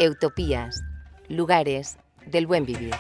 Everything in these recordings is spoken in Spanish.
Utopías, lugares del buen vivir.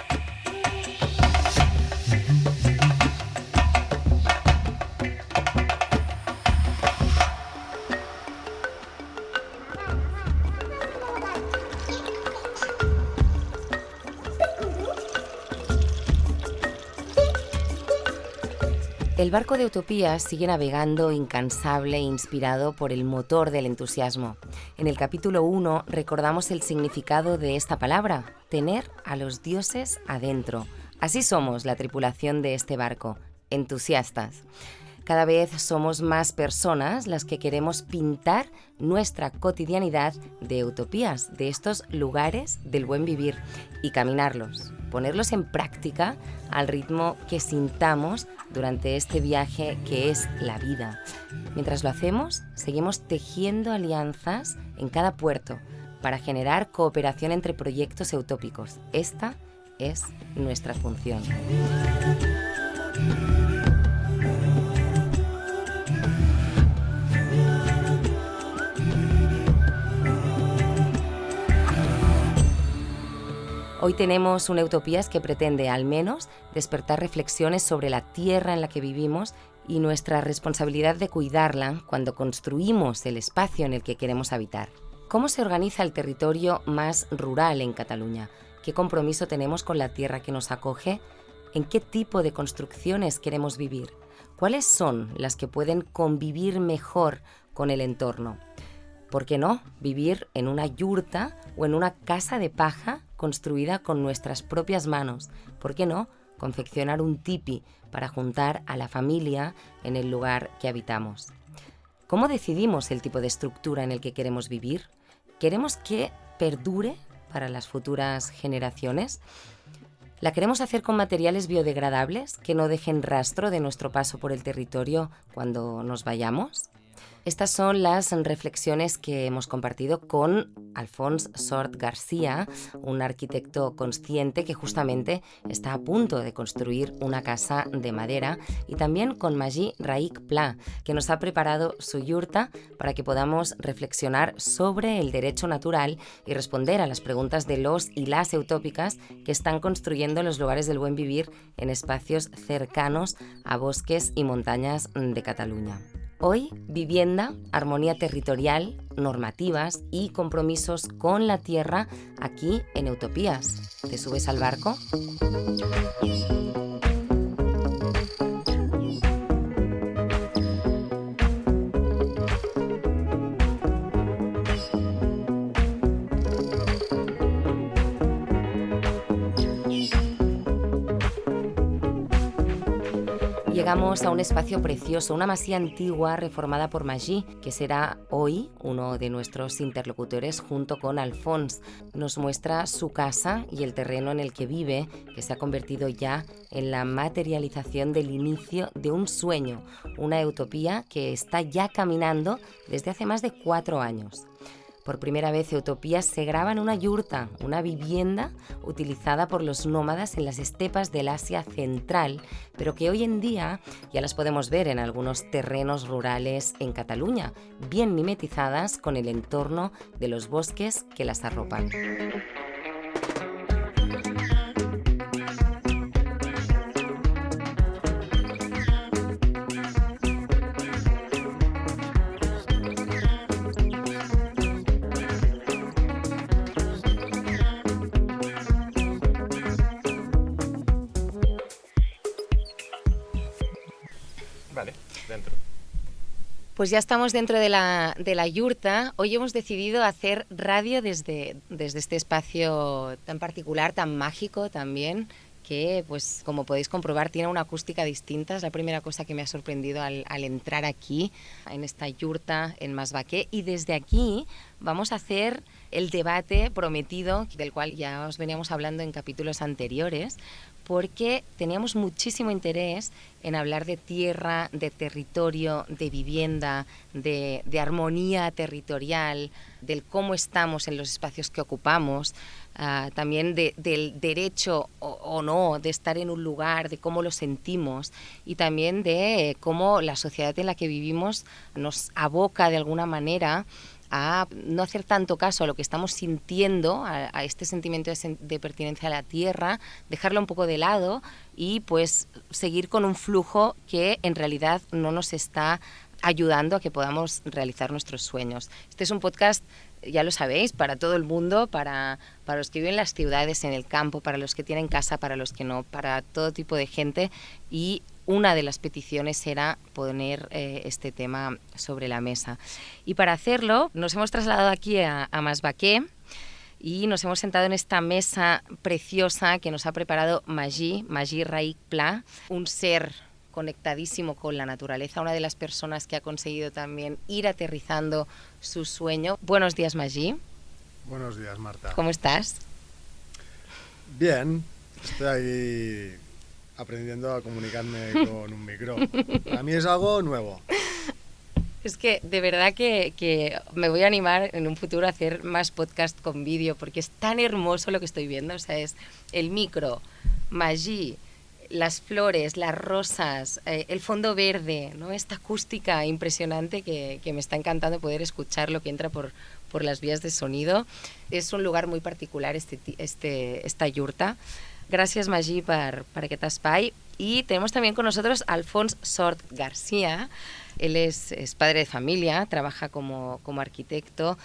El barco de Utopías sigue navegando incansable e inspirado por el motor del entusiasmo. En el capítulo 1 recordamos el significado de esta palabra, tener a los dioses adentro. Así somos la tripulación de este barco, entusiastas. Cada vez somos más personas las que queremos pintar nuestra cotidianidad de utopías, de estos lugares del buen vivir, y caminarlos, ponerlos en práctica al ritmo que sintamos durante este viaje que es la vida. Mientras lo hacemos, seguimos tejiendo alianzas en cada puerto para generar cooperación entre proyectos utópicos. Esta es nuestra función. Hoy tenemos una Utopías que pretende, al menos, despertar reflexiones sobre la tierra en la que vivimos y nuestra responsabilidad de cuidarla cuando construimos el espacio en el que queremos habitar. ¿Cómo se organiza el territorio más rural en Cataluña? ¿Qué compromiso tenemos con la tierra que nos acoge? ¿En qué tipo de construcciones queremos vivir? ¿Cuáles son las que pueden convivir mejor con el entorno? ¿Por qué no vivir en una yurta o en una casa de paja construida con nuestras propias manos? ¿Por qué no confeccionar un tipi para juntar a la familia en el lugar que habitamos? ¿Cómo decidimos el tipo de estructura en el que queremos vivir? ¿Queremos que perdure para las futuras generaciones? ¿La queremos hacer con materiales biodegradables que no dejen rastro de nuestro paso por el territorio cuando nos vayamos? Estas son las reflexiones que hemos compartido con Alfons Sort García, un arquitecto consciente que justamente está a punto de construir una casa de madera, y también con Magí Raïc Pla, que nos ha preparado su yurta para que podamos reflexionar sobre el derecho natural y responder a las preguntas de los y las utópicas que están construyendo los lugares del buen vivir en espacios cercanos a bosques y montañas de Cataluña. Hoy, vivienda, armonía territorial, normativas y compromisos con la tierra aquí en Utopías. ¿Te subes al barco? Llegamos a un espacio precioso, una masía antigua reformada por Magí, que será hoy uno de nuestros interlocutores junto con Alfons. Nos muestra su casa y el terreno en el que vive, que se ha convertido ya en la materialización del inicio de un sueño, una utopía que está ya caminando desde hace más de 4 años. Por primera vez, Utopías se graba en una yurta, una vivienda utilizada por los nómadas en las estepas del Asia Central, pero que hoy en día ya las podemos ver en algunos terrenos rurales en Cataluña, bien mimetizadas con el entorno de los bosques que las arropan. Vale, dentro. Pues ya estamos dentro de la yurta. Hoy hemos decidido hacer radio desde este espacio tan particular, tan mágico también, que, pues, como podéis comprobar, tiene una acústica distinta. Es la primera cosa que me ha sorprendido al entrar aquí, en esta yurta en Masbaqué. Y desde aquí vamos a hacer el debate prometido, del cual ya os veníamos hablando en capítulos anteriores, porque teníamos muchísimo interés en hablar de tierra, de territorio, de vivienda, de armonía territorial, del cómo estamos en los espacios que ocupamos, también del derecho o no de estar en un lugar, de cómo lo sentimos y también de cómo la sociedad en la que vivimos nos aboca de alguna manera a no hacer tanto caso a lo que estamos sintiendo, a este sentimiento de pertenencia a la tierra, dejarlo un poco de lado y pues seguir con un flujo que en realidad no nos está ayudando a que podamos realizar nuestros sueños. Este es un podcast, ya lo sabéis, para todo el mundo, para los que viven en las ciudades, en el campo, para los que tienen casa, para los que no, para todo tipo de gente, y una de las peticiones era poner este tema sobre la mesa. Y para hacerlo nos hemos trasladado aquí a Masbaqué y nos hemos sentado en esta mesa preciosa que nos ha preparado Magí Raïc Pla, un ser conectadísimo con la naturaleza, una de las personas que ha conseguido también ir aterrizando su sueño. Buenos días, Magí. Buenos días, Marta. ¿Cómo estás? Bien, estoy ahí aprendiendo a comunicarme con un micro. Para mí es algo nuevo. Es que de verdad que me voy a animar en un futuro a hacer más podcast con vídeo porque es tan hermoso lo que estoy viendo. O sea, es el micro, Magí, las flores, las rosas, el fondo verde, ¿no? Esta acústica impresionante que me está encantando poder escuchar lo que entra por las vías de sonido. És un lugar muy particular esta yurta. Gracias, Magí, per aquest espai. Y tenemos también con nosotros a Alfons Sort García. Él es padre de familia, trabaja como arquitecto,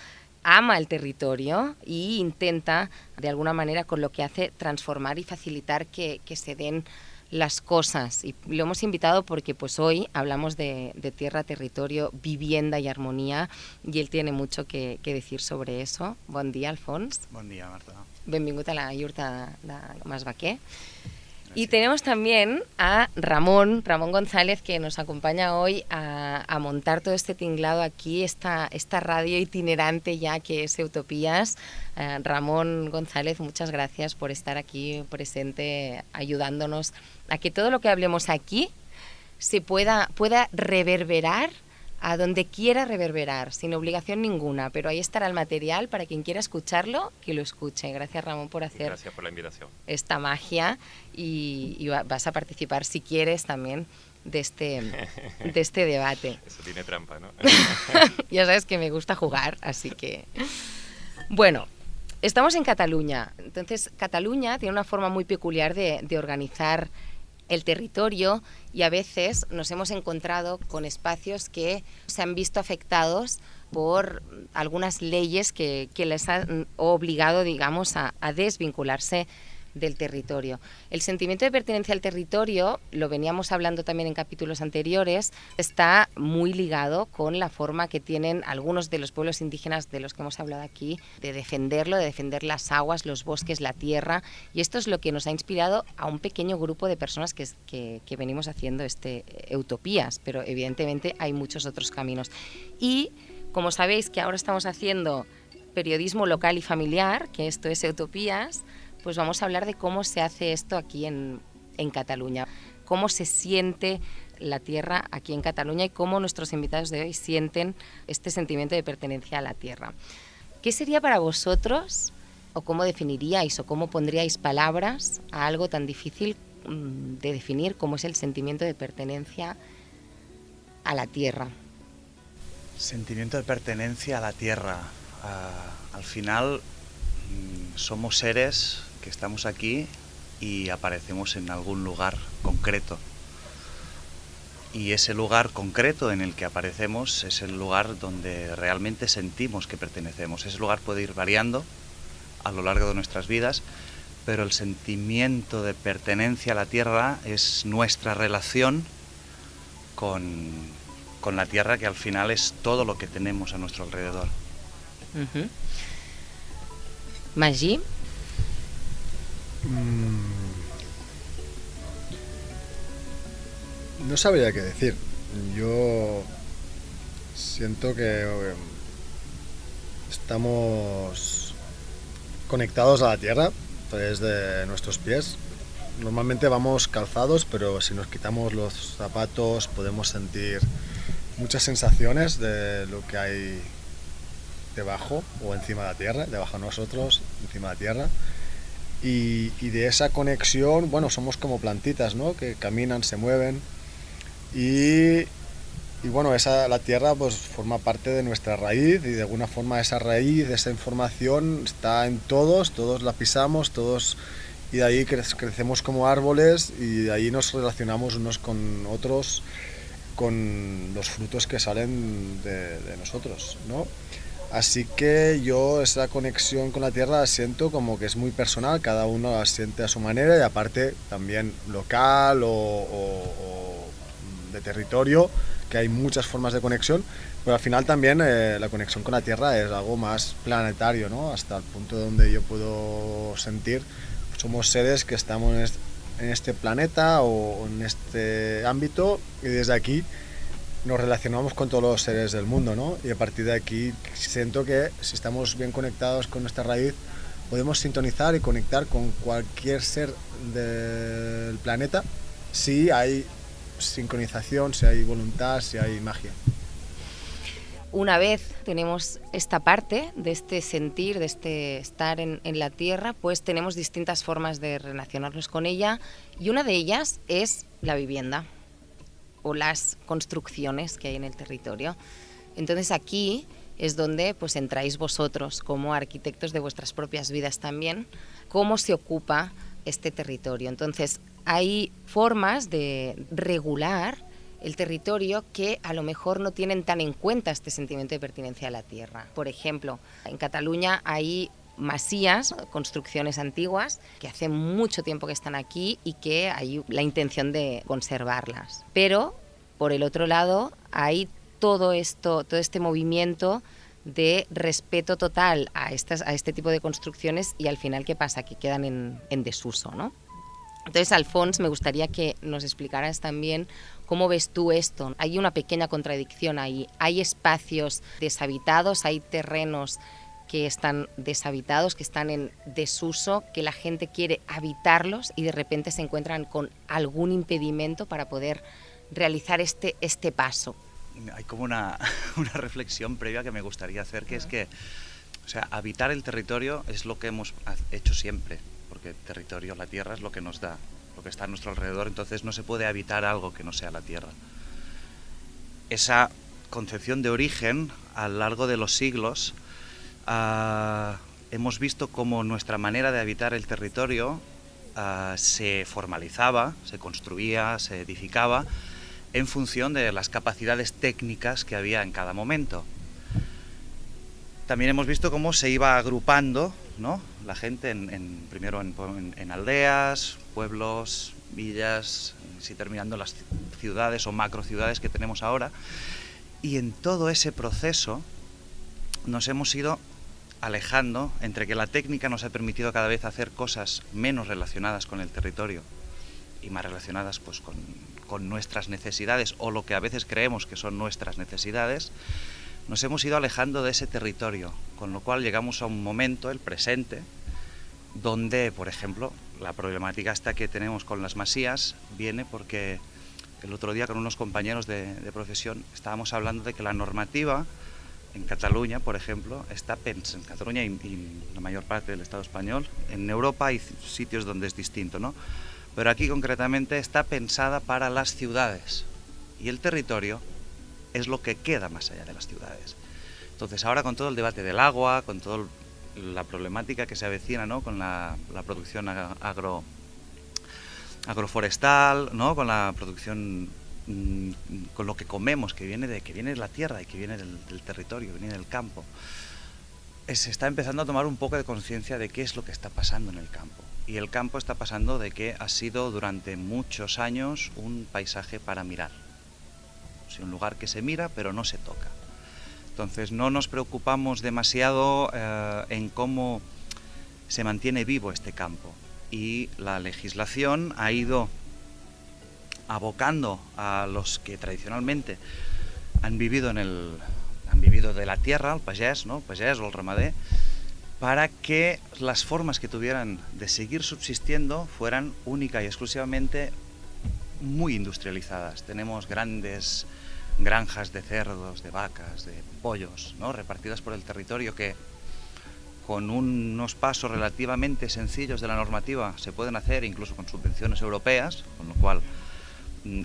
ama el territorio e intenta, de alguna manera, con lo que hace, transformar y facilitar que se den las cosas. Y lo hemos invitado porque pues hoy hablamos de tierra, territorio, vivienda y armonía, y él tiene mucho que decir sobre eso. Bon dia, Alfons. Bon dia, Marta. Benvingut a la yurta de Masbaqué. Y tenemos también a Ramón González, que nos acompaña hoy a montar todo este tinglado aquí, esta radio itinerante ya que es Utopías. Ramón González, muchas gracias por estar aquí presente, ayudándonos a que todo lo que hablemos aquí se pueda reverberar a donde quiera reverberar, sin obligación ninguna, pero ahí estará el material para quien quiera escucharlo, que lo escuche. Gracias, Ramón, por hacer Gracias por la invitación. Esta magia y vas a participar, si quieres, también de este debate. Eso tiene trampa, ¿no? Ya sabes que me gusta jugar, así que... Bueno, estamos en Cataluña. Entonces, Cataluña tiene una forma muy peculiar de organizar el territorio y a veces nos hemos encontrado con espacios que se han visto afectados por algunas leyes que les han obligado, digamos, a desvincularse del territorio. El sentimiento de pertenencia al territorio, lo veníamos hablando también en capítulos anteriores, está muy ligado con la forma que tienen algunos de los pueblos indígenas de los que hemos hablado aquí, de defenderlo, de defender las aguas, los bosques, la tierra, y esto es lo que nos ha inspirado a un pequeño grupo de personas que venimos haciendo Utopías, pero evidentemente hay muchos otros caminos. Y como sabéis que ahora estamos haciendo periodismo local y familiar, que esto es Utopías, pues vamos a hablar de cómo se hace esto aquí en Cataluña, cómo se siente la tierra aquí en Cataluña y cómo nuestros invitados de hoy sienten este sentimiento de pertenencia a la tierra. ¿Qué sería para vosotros, o cómo definiríais, o cómo pondríais palabras a algo tan difícil de definir como es el sentimiento de pertenencia a la tierra? Sentimiento de pertenencia a la tierra. Al final somos seres que estamos aquí y aparecemos en algún lugar concreto. Y ese lugar concreto en el que aparecemos es el lugar donde realmente sentimos que pertenecemos. Ese lugar puede ir variando a lo largo de nuestras vidas, pero el sentimiento de pertenencia a la tierra es nuestra relación con la tierra, que al final es todo lo que tenemos a nuestro alrededor. Uh-huh. Magí. No sabría qué decir. Yo siento que estamos conectados a la tierra a través de nuestros pies normalmente vamos calzados, pero si nos quitamos los zapatos podemos sentir muchas sensaciones de lo que hay debajo o encima de la tierra, debajo de nosotros, encima de la tierra. Y de esa conexión, bueno, somos como plantitas, ¿no? Que caminan, se mueven y bueno, la tierra pues forma parte de nuestra raíz y de alguna forma esa raíz, esa información está en todos la pisamos, todos, y de ahí crecemos como árboles y de ahí nos relacionamos unos con otros con los frutos que salen de nosotros, ¿no? Así que yo esa conexión con la tierra la siento como que es muy personal, cada uno la siente a su manera y aparte también local o de territorio, que hay muchas formas de conexión, pero al final también la conexión con la tierra es algo más planetario, ¿no? Hasta el punto donde yo puedo sentir, somos seres que estamos en este planeta o en este ámbito y desde aquí nos relacionamos con todos los seres del mundo, ¿no? Y a partir de aquí siento que si estamos bien conectados con nuestra raíz, podemos sintonizar y conectar con cualquier ser del planeta si hay sincronización, si hay voluntad, si hay magia. Una vez tenemos esta parte de este sentir, de este estar en la tierra, pues tenemos distintas formas de relacionarnos con ella y una de ellas es la vivienda o las construcciones que hay en el territorio. Entonces aquí es donde pues entráis vosotros como arquitectos de vuestras propias vidas también, cómo se ocupa este territorio. Entonces hay formas de regular el territorio que a lo mejor no tienen tan en cuenta este sentimiento de pertenencia a la tierra. Por ejemplo, en Cataluña hay masías, construcciones antiguas, que hace mucho tiempo que están aquí y que hay la intención de conservarlas. Pero, por el otro lado, hay todo este movimiento de respeto total a este tipo de construcciones y al final, ¿qué pasa? Que quedan en desuso, ¿no? Entonces, Alfons, me gustaría que nos explicaras también cómo ves tú esto. Hay una pequeña contradicción ahí. Hay espacios deshabitados, hay terrenos que están deshabitados, que están en desuso, que la gente quiere habitarlos y de repente se encuentran con algún impedimento para poder realizar este paso. Hay como una reflexión previa que me gustaría hacer, que es que, o sea, habitar el territorio es lo que hemos hecho siempre, porque el territorio, la tierra, es lo que nos da, lo que está a nuestro alrededor, entonces no se puede habitar algo que no sea la tierra. Esa concepción de origen, a lo largo de los siglos, hemos visto cómo nuestra manera de habitar el territorio se formalizaba, se construía, se edificaba en función de las capacidades técnicas que había en cada momento. También hemos visto cómo se iba agrupando, ¿no?, la gente primero en aldeas, pueblos, villas, así terminando las ciudades o macrociudades que tenemos ahora. Y en todo ese proceso nos hemos ido alejando, entre que la técnica nos ha permitido cada vez hacer cosas menos relacionadas con el territorio y más relacionadas pues con nuestras necesidades o lo que a veces creemos que son nuestras necesidades, nos hemos ido alejando de ese territorio, con lo cual llegamos a un momento, el presente, donde, por ejemplo, la problemática esta que tenemos con las masías viene porque el otro día con unos compañeros de profesión estábamos hablando de que la normativa en Cataluña, por ejemplo, en Cataluña y la mayor parte del Estado español, en Europa hay sitios donde es distinto, ¿no? Pero aquí concretamente está pensada para las ciudades y el territorio es lo que queda más allá de las ciudades. Entonces ahora con todo el debate del agua, con toda la problemática que se avecina, ¿no?, con la producción agroforestal, ¿no?, con la producción, con lo que comemos, que viene de la tierra y que viene del territorio, viene del campo, se está empezando a tomar un poco de conciencia de qué es lo que está pasando en el campo. Y el campo está pasando de que ha sido durante muchos años un paisaje para mirar. O sea, un lugar que se mira pero no se toca. Entonces no nos preocupamos demasiado en cómo se mantiene vivo este campo. Y la legislación ha ido abocando a los que tradicionalmente han vivido de la tierra, el pagès, ¿no?, el pagès o el ramader, para que las formas que tuvieran de seguir subsistiendo fueran única y exclusivamente muy industrializadas. Tenemos grandes granjas de cerdos, de vacas, de pollos, ¿no?, repartidas por el territorio, que con unos pasos relativamente sencillos de la normativa se pueden hacer, incluso con subvenciones europeas, con lo cual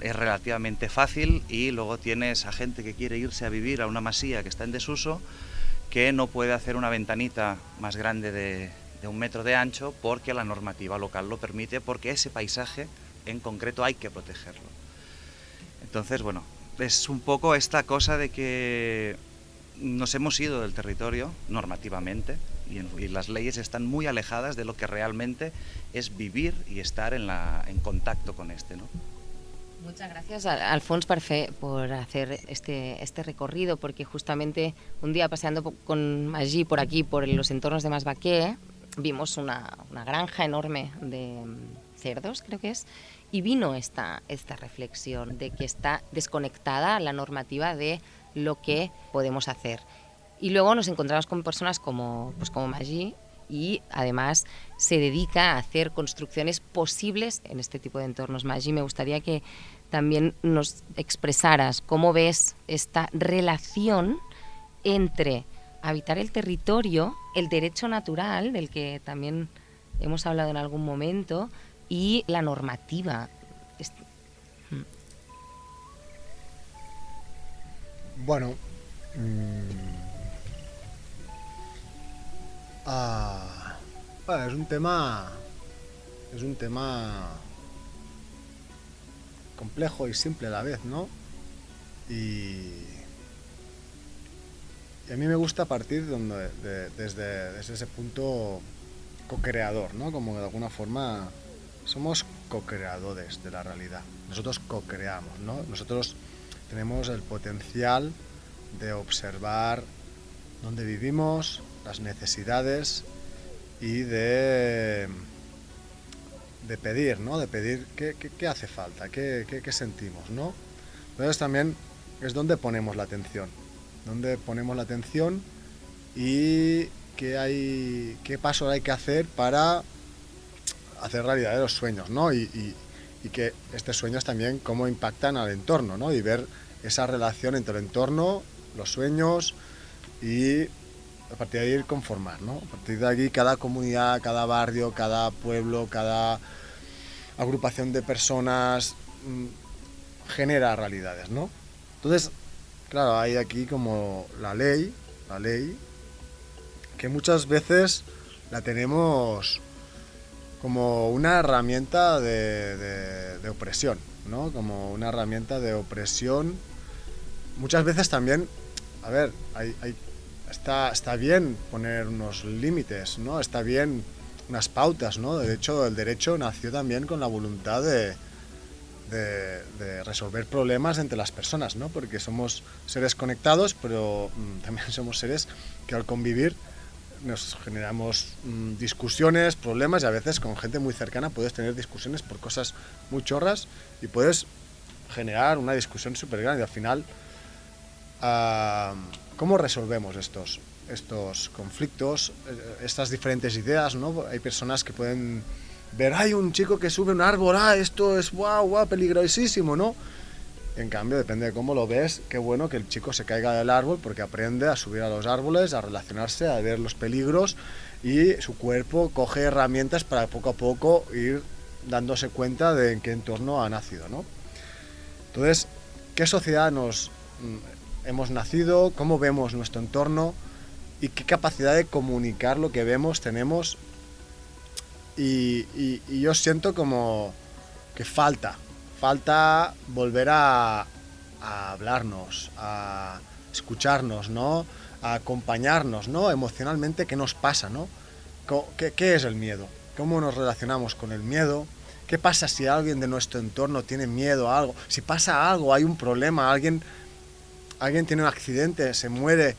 es relativamente fácil. Y luego tienes a gente que quiere irse a vivir a una masía que está en desuso, que no puede hacer una ventanita más grande de 1 metro de ancho porque la normativa local lo permite, porque ese paisaje en concreto hay que protegerlo. Entonces, bueno, es un poco esta cosa de que nos hemos ido del territorio normativamente y las leyes están muy alejadas de lo que realmente es vivir y estar en contacto con ¿no? Muchas gracias, Alfons, por hacer este recorrido, porque justamente un día paseando con Magí por aquí, por los entornos de Masbaqué, vimos una granja enorme de cerdos, creo que es, y vino esta reflexión de que está desconectada la normativa de lo que podemos hacer. Y luego nos encontramos con personas como Magí, y además se dedica a hacer construcciones posibles en este tipo de entornos. Magí, me gustaría que también nos expresaras cómo ves esta relación entre habitar el territorio, el derecho natural, del que también hemos hablado en algún momento, y la normativa. Bueno, bueno, es un tema complejo y simple a la vez, ¿no? Y a mí me gusta partir desde ese punto co-creador, ¿no? Como de alguna forma somos co-creadores de la realidad. Nosotros co-creamos, ¿no? Nosotros tenemos el potencial de observar dónde vivimos, las necesidades, y de pedir, ¿no? De pedir qué hace falta, qué sentimos, ¿no? Entonces también es donde ponemos la atención. Donde ponemos la atención y qué paso hay que hacer para hacer realidad los sueños, ¿no? Y que estos sueños también cómo impactan al entorno, ¿no? Y ver esa relación entre el entorno, los sueños, y a partir de ahí ir conformar, ¿no? A partir de aquí cada comunidad, cada barrio, cada pueblo, cada agrupación de personas genera realidades, ¿no? Entonces, claro, hay aquí como la ley, que muchas veces la tenemos como una herramienta de opresión, ¿no? Como una herramienta de opresión. Muchas veces también, a ver, está bien poner unos límites, ¿no? Está bien unas pautas, ¿no? De hecho, el derecho nació también con la voluntad de resolver problemas entre las personas, ¿no? Porque somos seres conectados, pero también somos seres que al convivir nos generamos discusiones, problemas, y a veces con gente muy cercana puedes tener discusiones por cosas muy chorras y puedes generar una discusión súper grande. Al final, ¿cómo resolvemos estos conflictos, estas diferentes ideas, ¿no? Hay personas que pueden ver, hay un chico que sube un árbol, esto es guau, peligrosísimo, ¿no? En cambio, depende de cómo lo ves, qué bueno que el chico se caiga del árbol porque aprende a subir a los árboles, a relacionarse, a ver los peligros, y su cuerpo coge herramientas para poco a poco ir dándose cuenta de en qué entorno ha nacido, ¿no? Entonces, ¿qué sociedad hemos nacido? ¿Cómo vemos nuestro entorno? ¿Y qué capacidad de comunicar lo que vemos tenemos? Y yo siento como que falta volver a hablarnos, a escucharnos, ¿no? A acompañarnos, ¿no? Emocionalmente, ¿qué nos pasa, ¿no? ¿Qué es el miedo? ¿Cómo nos relacionamos con el miedo? ¿Qué pasa si alguien de nuestro entorno tiene miedo a algo? Si pasa algo, hay un problema, alguien tiene un accidente, se muere,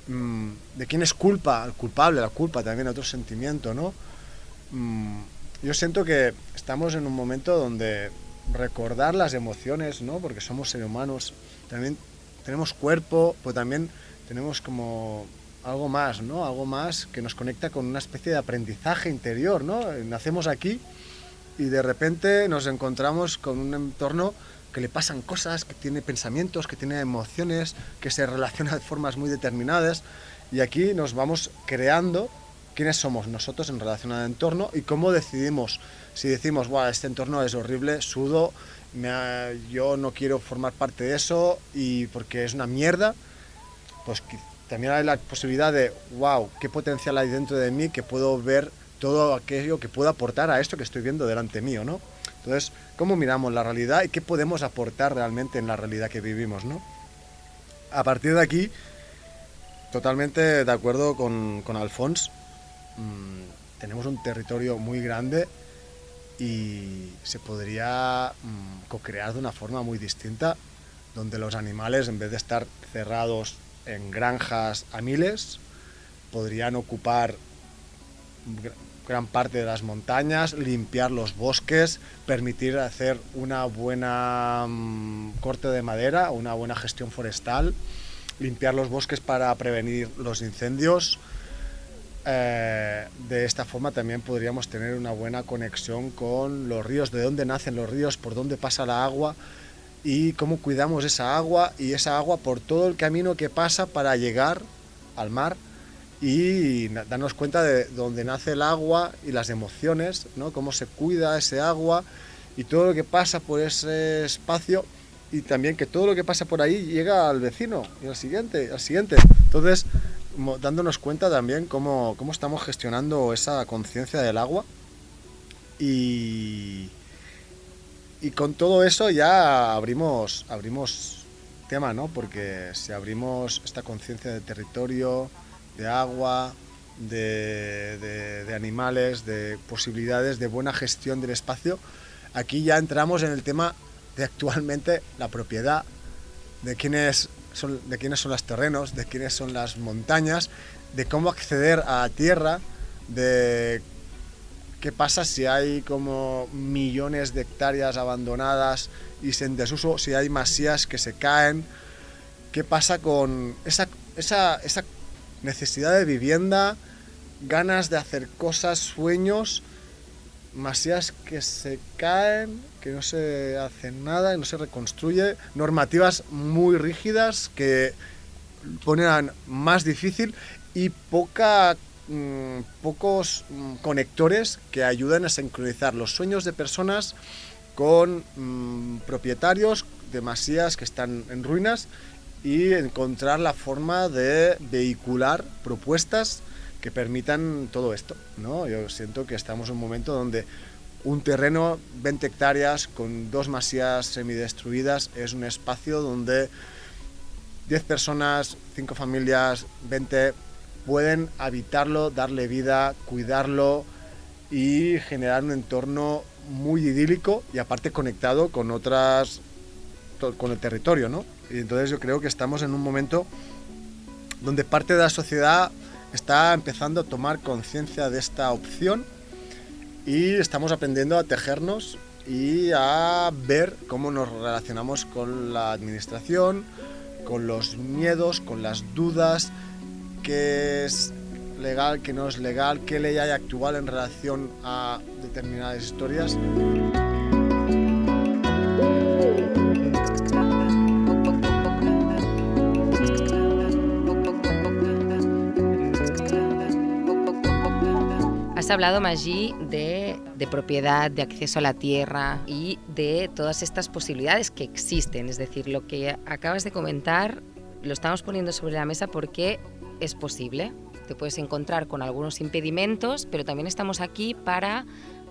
¿de quién es culpa? El culpable, la culpa también, otro sentimiento, ¿no? Yo siento que estamos en un momento donde recordar las emociones, ¿no? Porque somos seres humanos, también tenemos cuerpo, pues también tenemos como algo más, ¿no? Algo más que nos conecta con una especie de aprendizaje interior, ¿no? Nacemos aquí y de repente nos encontramos con un entorno que le pasan cosas, que tiene pensamientos, que tiene emociones, que se relaciona de formas muy determinadas, y aquí nos vamos creando quiénes somos nosotros en relación al entorno y cómo decidimos. Si decimos, wow, este entorno es horrible, sudo, yo no quiero formar parte de eso y porque es una mierda, pues también hay la posibilidad de, wow, qué potencial hay dentro de mí, que puedo ver todo aquello que puedo aportar a esto que estoy viendo delante mío, ¿no? Entonces, ¿cómo miramos la realidad y qué podemos aportar realmente en la realidad que vivimos, ¿no? A partir de aquí, totalmente de acuerdo con Alfons, tenemos un territorio muy grande y se podría co-crear de una forma muy distinta, donde los animales, en vez de estar cerrados en granjas a miles, podrían ocupar gran parte de las montañas, limpiar los bosques, permitir hacer una buena corte de madera, una buena gestión forestal, limpiar los bosques para prevenir los incendios. De esta forma también podríamos tener una buena conexión con los ríos, de dónde nacen los ríos, por dónde pasa la agua y cómo cuidamos esa agua y esa agua por todo el camino que pasa para llegar al mar y darnos cuenta de dónde nace el agua y las emociones, ¿no? Cómo se cuida ese agua y todo lo que pasa por ese espacio, y también que todo lo que pasa por ahí llega al vecino y al siguiente. Entonces, dándonos cuenta también cómo estamos gestionando esa conciencia del agua y con todo eso ya abrimos tema, ¿no? Porque si abrimos esta conciencia de territorio, de agua, de animales, de posibilidades, de buena gestión del espacio, aquí ya entramos en el tema de actualmente la propiedad, de quiénes son los terrenos, de quiénes son las montañas, de cómo acceder a la tierra, de qué pasa si hay como millones de hectáreas abandonadas y en desuso, si hay masías que se caen, qué pasa con esa necesidad de vivienda, ganas de hacer cosas, sueños, masías que se caen, que no se hace nada, que no se reconstruye, normativas muy rígidas que ponen más difícil y pocos conectores que ayudan a sincronizar los sueños de personas con propietarios de masías que están en ruinas y encontrar la forma de vehicular propuestas que permitan todo esto, ¿no? Yo siento que estamos en un momento donde un terreno, 20 hectáreas, con 2 masías semidestruidas, es un espacio donde 10 personas, 5 familias, 20, pueden habitarlo, darle vida, cuidarlo y generar un entorno muy idílico y aparte conectado con el territorio, ¿no? Y entonces yo creo que estamos en un momento donde parte de la sociedad está empezando a tomar conciencia de esta opción y estamos aprendiendo a tejernos y a ver cómo nos relacionamos con la administración, con los miedos, con las dudas, qué es legal, qué no es legal, qué ley hay actual en relación a determinadas historias. Has hablado, Magí, de propiedad, de acceso a la tierra y de todas estas posibilidades que existen. Es decir, lo que acabas de comentar lo estamos poniendo sobre la mesa porque es posible. Te puedes encontrar con algunos impedimentos, pero también estamos aquí para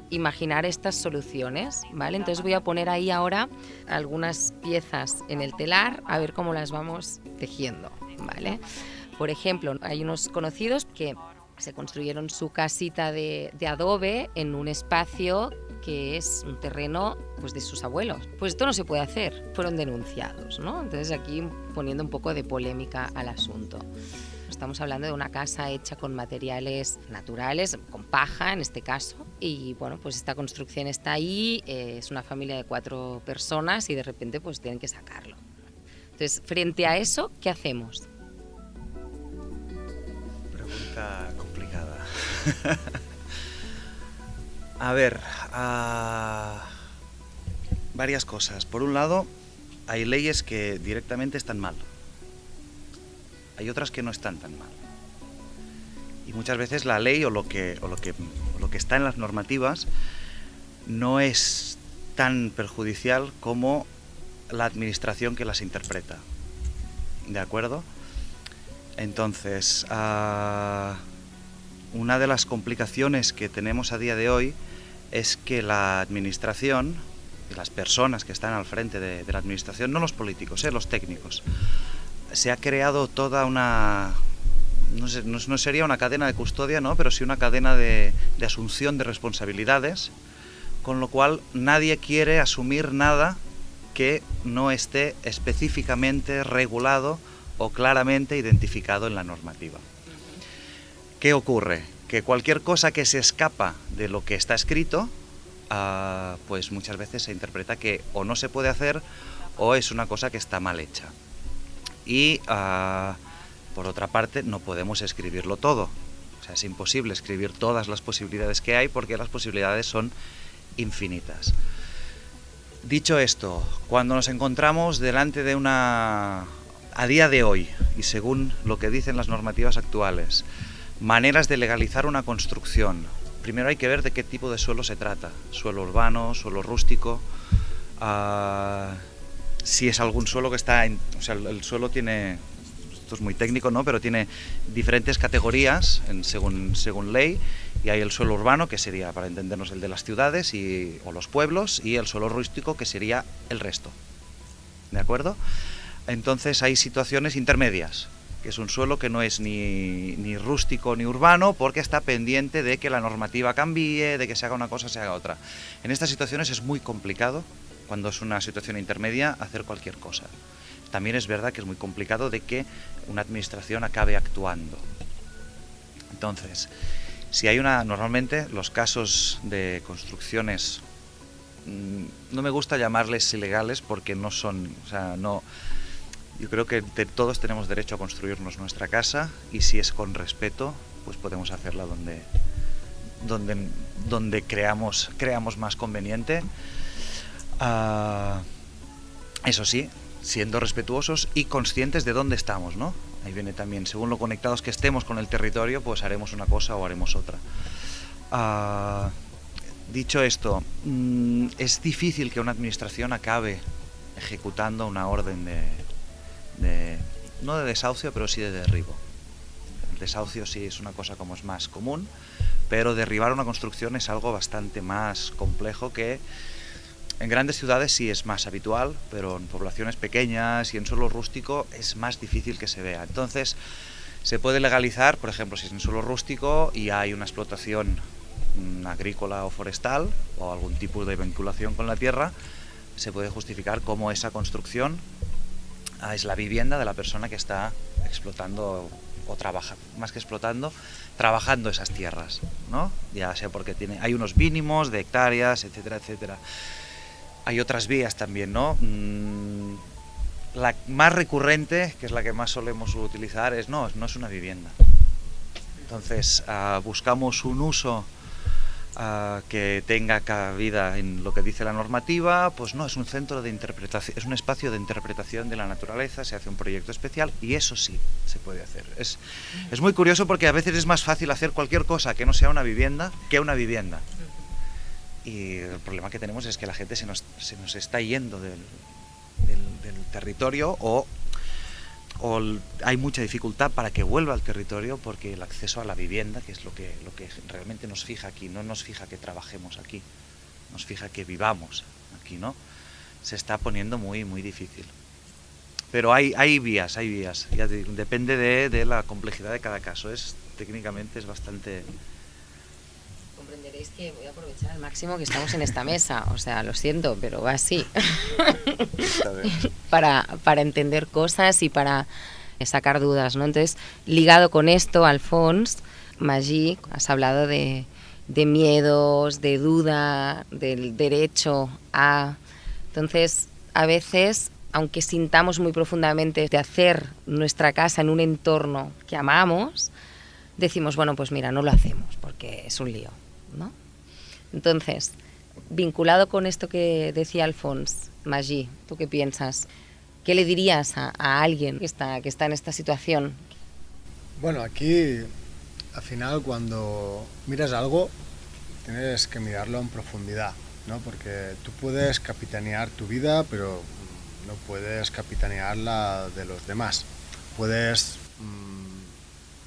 imaginar estas soluciones, ¿vale? Entonces voy a poner ahí ahora algunas piezas en el telar a ver cómo las vamos tejiendo, ¿vale? Por ejemplo, hay unos conocidos que se construyeron su casita de adobe en un espacio que es un terreno pues, de sus abuelos. Pues esto no se puede hacer, fueron denunciados, ¿no? Entonces aquí poniendo un poco de polémica al asunto. Estamos hablando de una casa hecha con materiales naturales, con paja en este caso, y bueno, pues esta construcción está ahí, es una familia de 4 personas y de repente pues tienen que sacarlo. Entonces, frente a eso, ¿qué hacemos? A ver, varias cosas. Por un lado, hay leyes que directamente están mal. Hay otras que no están tan mal. Y muchas veces la ley o lo que está en las normativas no es tan perjudicial como la administración que las interpreta. ¿De acuerdo? Entonces, una de las complicaciones que tenemos a día de hoy es que la administración, las personas que están al frente de la administración, no los políticos, los técnicos, se ha creado toda una, no sería una cadena de custodia, ¿no? Pero sí una cadena de asunción de responsabilidades, con lo cual nadie quiere asumir nada que no esté específicamente regulado o claramente identificado en la normativa. ¿Qué ocurre? Que cualquier cosa que se escapa de lo que está escrito, pues muchas veces se interpreta que o no se puede hacer o es una cosa que está mal hecha. Y por otra parte no podemos escribirlo todo. O sea, es imposible escribir todas las posibilidades que hay porque las posibilidades son infinitas. Dicho esto, cuando nos encontramos delante de a día de hoy, y según lo que dicen las normativas actuales, maneras de legalizar una construcción, primero hay que ver de qué tipo de suelo se trata. Suelo urbano, suelo rústico, si es algún suelo que está... O sea, el suelo tiene... Esto es muy técnico, ¿no? Pero tiene diferentes categorías según ley, y hay el suelo urbano, que sería, para entendernos, el de las ciudades o los pueblos, y el suelo rústico, que sería el resto. ¿De acuerdo? Entonces hay situaciones intermedias, que es un suelo que no es ni rústico ni urbano, porque está pendiente de que la normativa cambie, de que se haga una cosa, se haga otra. En estas situaciones es muy complicado, cuando es una situación intermedia, hacer cualquier cosa. También es verdad que es muy complicado de que una administración acabe actuando. Entonces, si hay normalmente los casos de construcciones, no me gusta llamarles ilegales porque no son, o sea, no... Yo creo que todos tenemos derecho a construirnos nuestra casa, y si es con respeto, pues podemos hacerla donde creamos más conveniente. Eso sí, siendo respetuosos y conscientes de dónde estamos, ¿no? Ahí viene también, según lo conectados que estemos con el territorio, pues haremos una cosa o haremos otra. Dicho esto, es difícil que una administración acabe ejecutando una orden no de desahucio, pero sí de derribo. El desahucio sí es una cosa como es más común, pero derribar una construcción es algo bastante más complejo, que en grandes ciudades sí es más habitual, pero en poblaciones pequeñas y en suelo rústico es más difícil que se vea. Entonces se puede legalizar, por ejemplo, si es en suelo rústico y hay una explotación agrícola o forestal o algún tipo de vinculación con la tierra, se puede justificar como esa construcción es la vivienda de la persona que está explotando o trabaja, más que explotando, trabajando esas tierras, ¿no? Ya sea porque hay unos mínimos de hectáreas, etcétera, etcétera. Hay otras vías también, ¿no? La más recurrente, que es la que más solemos utilizar, no es una vivienda. Entonces, buscamos un uso que tenga cabida en lo que dice la normativa, pues no, es un centro de interpretación, es un espacio de interpretación de la naturaleza, se hace un proyecto especial y eso sí se puede hacer. Es muy curioso porque a veces es más fácil hacer cualquier cosa que no sea una vivienda que una vivienda. Y el problema que tenemos es que la gente se nos está yendo del territorio o hay mucha dificultad para que vuelva al territorio, porque el acceso a la vivienda, que es lo que realmente nos fija aquí, no nos fija que trabajemos aquí, nos fija que vivamos aquí, ¿no? Se está poniendo muy, muy difícil. Pero hay vías, ya depende de la complejidad de cada caso, técnicamente es bastante... Comprenderéis que voy a aprovechar al máximo que estamos en esta mesa, o sea, lo siento, pero va así. para entender cosas y para sacar dudas, ¿no? Entonces, ligado con esto, Alfons, Magí, has hablado de miedos, de duda, del derecho a... Entonces, a veces, aunque sintamos muy profundamente de hacer nuestra casa en un entorno que amamos, decimos, bueno, pues mira, no lo hacemos porque es un lío, ¿no? Entonces, vinculado con esto que decía Alfons, Magí, ¿tú qué piensas? ¿Qué le dirías a alguien que está en esta situación? Bueno, aquí al final cuando miras algo tienes que mirarlo en profundidad, ¿no? Porque tú puedes capitanear tu vida, pero no puedes capitanear la de los demás. Puedes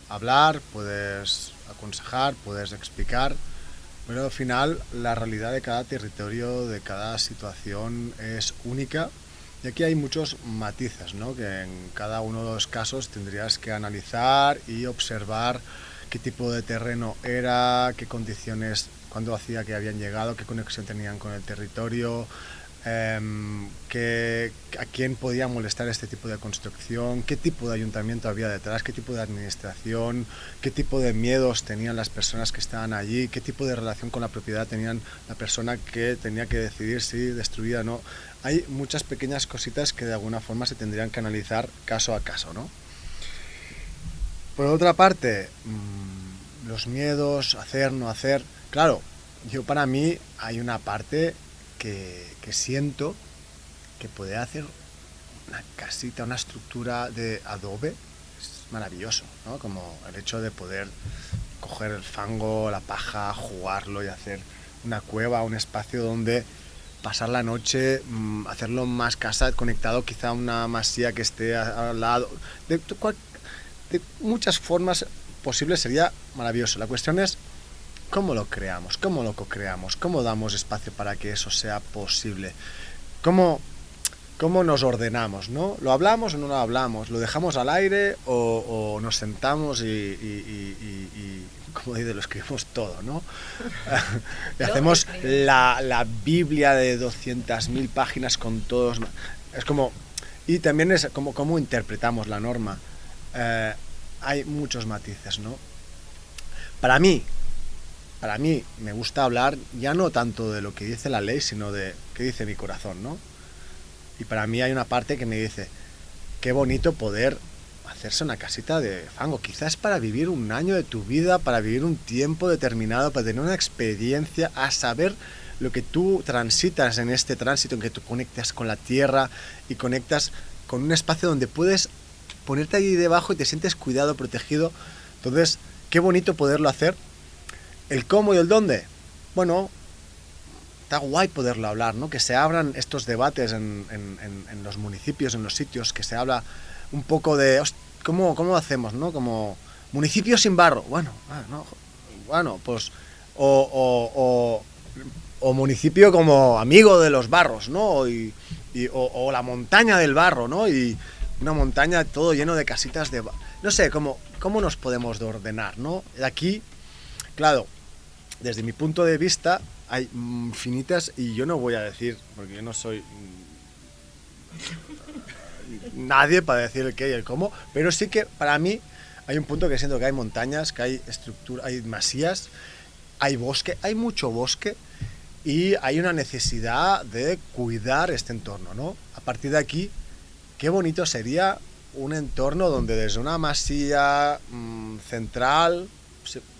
hablar, puedes aconsejar, puedes explicar, pero al final la realidad de cada territorio, de cada situación es única. Y aquí hay muchos matices, ¿no? Que en cada uno de los casos tendrías que analizar y observar qué tipo de terreno era, qué condiciones, cuándo hacía que habían llegado, qué conexión tenían con el territorio, a quién podía molestar este tipo de construcción, qué tipo de ayuntamiento había detrás, qué tipo de administración, qué tipo de miedos tenían las personas que estaban allí, qué tipo de relación con la propiedad tenían la persona que tenía que decidir si destruía o no. Hay muchas pequeñas cositas que de alguna forma se tendrían que analizar caso a caso, ¿no? Por otra parte, los miedos, hacer, no hacer. Claro, para mí hay una parte que siento que poder hacer una casita, una estructura de adobe es maravilloso, ¿no? Como el hecho de poder coger el fango, la paja, jugarlo y hacer una cueva, un espacio donde pasar la noche, hacerlo más casa, conectado quizá a una masía que esté al lado. De muchas formas posibles sería maravilloso. La cuestión es cómo lo creamos, cómo lo co-creamos, cómo damos espacio para que eso sea posible, cómo nos ordenamos, ¿no? ¿Lo hablamos o no lo hablamos? ¿Lo dejamos al aire o nos sentamos y como dice, lo escribimos todo, ¿no? Y hacemos la Biblia de 200.000 páginas con todos. Es como... Y también es como cómo interpretamos la norma. Hay muchos matices, ¿no? Para mí me gusta hablar ya no tanto de lo que dice la ley, sino de qué dice mi corazón, ¿no? Y para mí hay una parte que me dice, qué bonito poder hacerse una casita de fango, quizás para vivir un año de tu vida, para vivir un tiempo determinado, para tener una experiencia, a saber lo que tú transitas en este tránsito, en que tú conectas con la tierra y conectas con un espacio donde puedes ponerte ahí debajo y te sientes cuidado, protegido. Entonces, qué bonito poderlo hacer. ¿El cómo y el dónde? Bueno, está guay poderlo hablar, ¿no? Que se abran estos debates en los municipios, en los sitios, que se habla un poco de cómo lo hacemos, ¿no? Como municipio sin barro. Bueno, pues o municipio como amigo de los barros, ¿no? O la montaña del barro, ¿no? Y una montaña todo lleno de casitas de... No sé, cómo nos podemos ordenar, ¿no? De aquí, claro, desde mi punto de vista hay infinitas, y yo no voy a decir, porque yo no soy nadie para decir el qué y el cómo, pero sí que para mí hay un punto que siento que hay montañas, que hay estructura, hay masías, hay bosque, hay mucho bosque, y hay una necesidad de cuidar este entorno, ¿no? A partir de aquí, qué bonito sería un entorno donde desde una masía central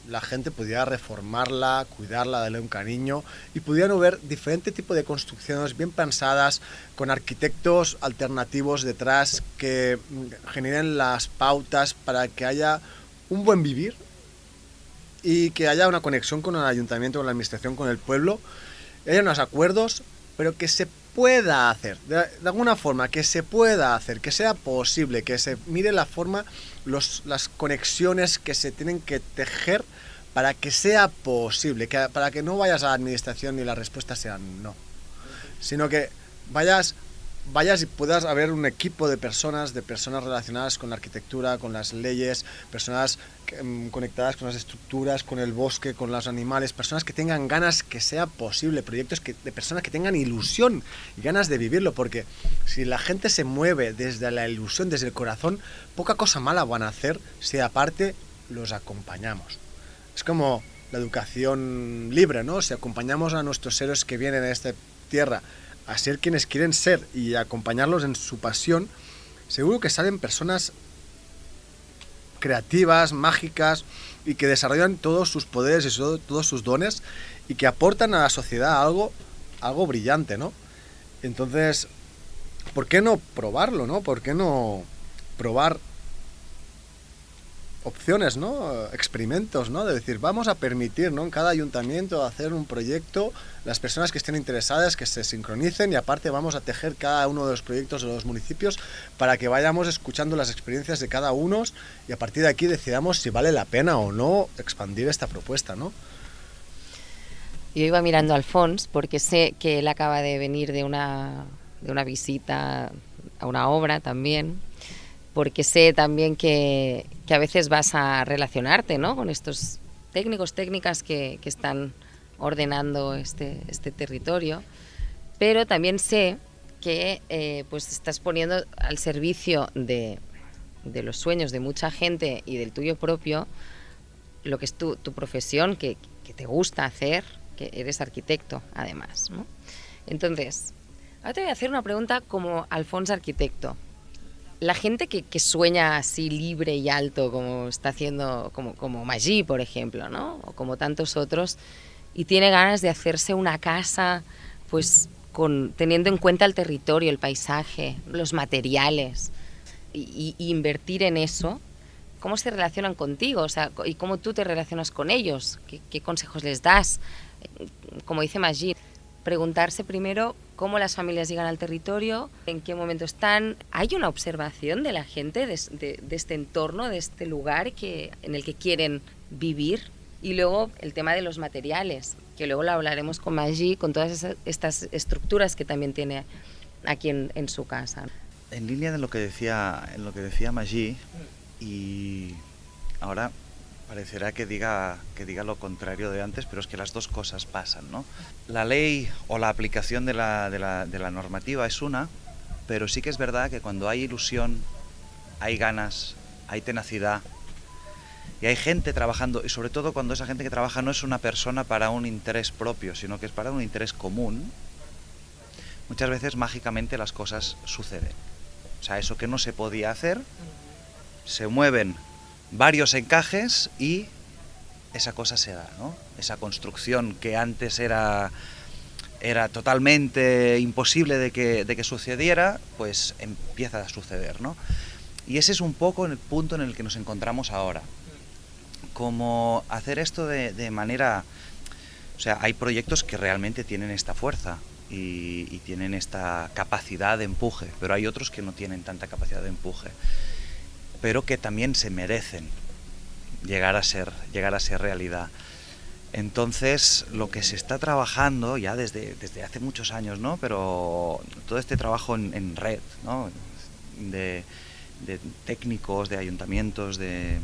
la gente pudiera reformarla, cuidarla, darle un cariño, y pudieran ver diferentes tipos de construcciones bien pensadas, con arquitectos alternativos detrás que generen las pautas para que haya un buen vivir y que haya una conexión con el ayuntamiento, con la administración, con el pueblo, y haya unos acuerdos, pero que se pueda hacer, de alguna forma, que se pueda hacer, que sea posible, que se mire la forma, las conexiones que se tienen que tejer para que sea posible, para que no vayas a la administración y la respuesta sea no, sino que vayas y puedas haber un equipo de personas relacionadas con la arquitectura, con las leyes, personas conectadas con las estructuras, con el bosque, con los animales, personas que tengan ganas que sea posible, proyectos de personas que tengan ilusión y ganas de vivirlo, porque si la gente se mueve desde la ilusión, desde el corazón, poca cosa mala van a hacer si aparte los acompañamos. Es como la educación libre, ¿no? Si acompañamos a nuestros héroes que vienen a esta tierra a ser quienes quieren ser y acompañarlos en su pasión, seguro que salen personas creativas, mágicas, y que desarrollan todos sus poderes y todos sus dones, y que aportan a la sociedad algo brillante, ¿no? Entonces, ¿por qué no probarlo, no? ¿Por qué no probar opciones, ¿no? Experimentos, ¿no? De decir, vamos a permitir, ¿no? En cada ayuntamiento hacer un proyecto, las personas que estén interesadas que se sincronicen, y aparte vamos a tejer cada uno de los proyectos de los municipios para que vayamos escuchando las experiencias de cada uno, y a partir de aquí decidamos si vale la pena o no expandir esta propuesta, ¿no? Yo iba mirando a Alfons porque sé que él acaba de venir de una visita a una obra también, porque sé también que a veces vas a relacionarte, ¿no? Con estos técnicos, técnicas que están ordenando este territorio, pero también sé que pues estás poniendo al servicio de los sueños de mucha gente y del tuyo propio lo que es tu profesión, que te gusta hacer, que eres arquitecto además, ¿no? Entonces, ahora te voy a hacer una pregunta como Alfons arquitecto. La gente que sueña así libre y alto, como está haciendo, como Magí, por ejemplo, ¿no? O como tantos otros, y tiene ganas de hacerse una casa, pues teniendo en cuenta el territorio, el paisaje, los materiales, y invertir en eso, ¿cómo se relacionan contigo? O sea, ¿y cómo tú te relacionas con ellos? ¿Qué consejos les das? Como dice Magí, preguntarse primero cómo las familias llegan al territorio, en qué momento están. Hay una observación de la gente de este entorno, de este lugar en el que quieren vivir. Y luego el tema de los materiales, que luego lo hablaremos con Magí, con todas estas estructuras que también tiene aquí en su casa. En línea de lo que decía Magí, y ahora parecerá que diga lo contrario de antes, pero es que las dos cosas pasan, ¿no? La ley o la aplicación de la normativa es una, pero sí que es verdad que cuando hay ilusión, hay ganas, hay tenacidad, y hay gente trabajando, y sobre todo cuando esa gente que trabaja no es una persona para un interés propio, sino que es para un interés común, muchas veces mágicamente las cosas suceden. O sea, eso que no se podía hacer, se mueven varios encajes y esa cosa se da, ¿no? Esa construcción que antes era totalmente imposible de que sucediera, pues empieza a suceder, ¿no? Y ese es un poco el punto en el que nos encontramos ahora. Como hacer esto de manera... O sea, hay proyectos que realmente tienen esta fuerza y tienen esta capacidad de empuje, pero hay otros que no tienen tanta capacidad de empuje, pero que también se merecen llegar a ser realidad. Entonces, lo que se está trabajando ya desde hace muchos años, ¿no? Pero todo este trabajo en red, ¿no? De técnicos, de ayuntamientos, de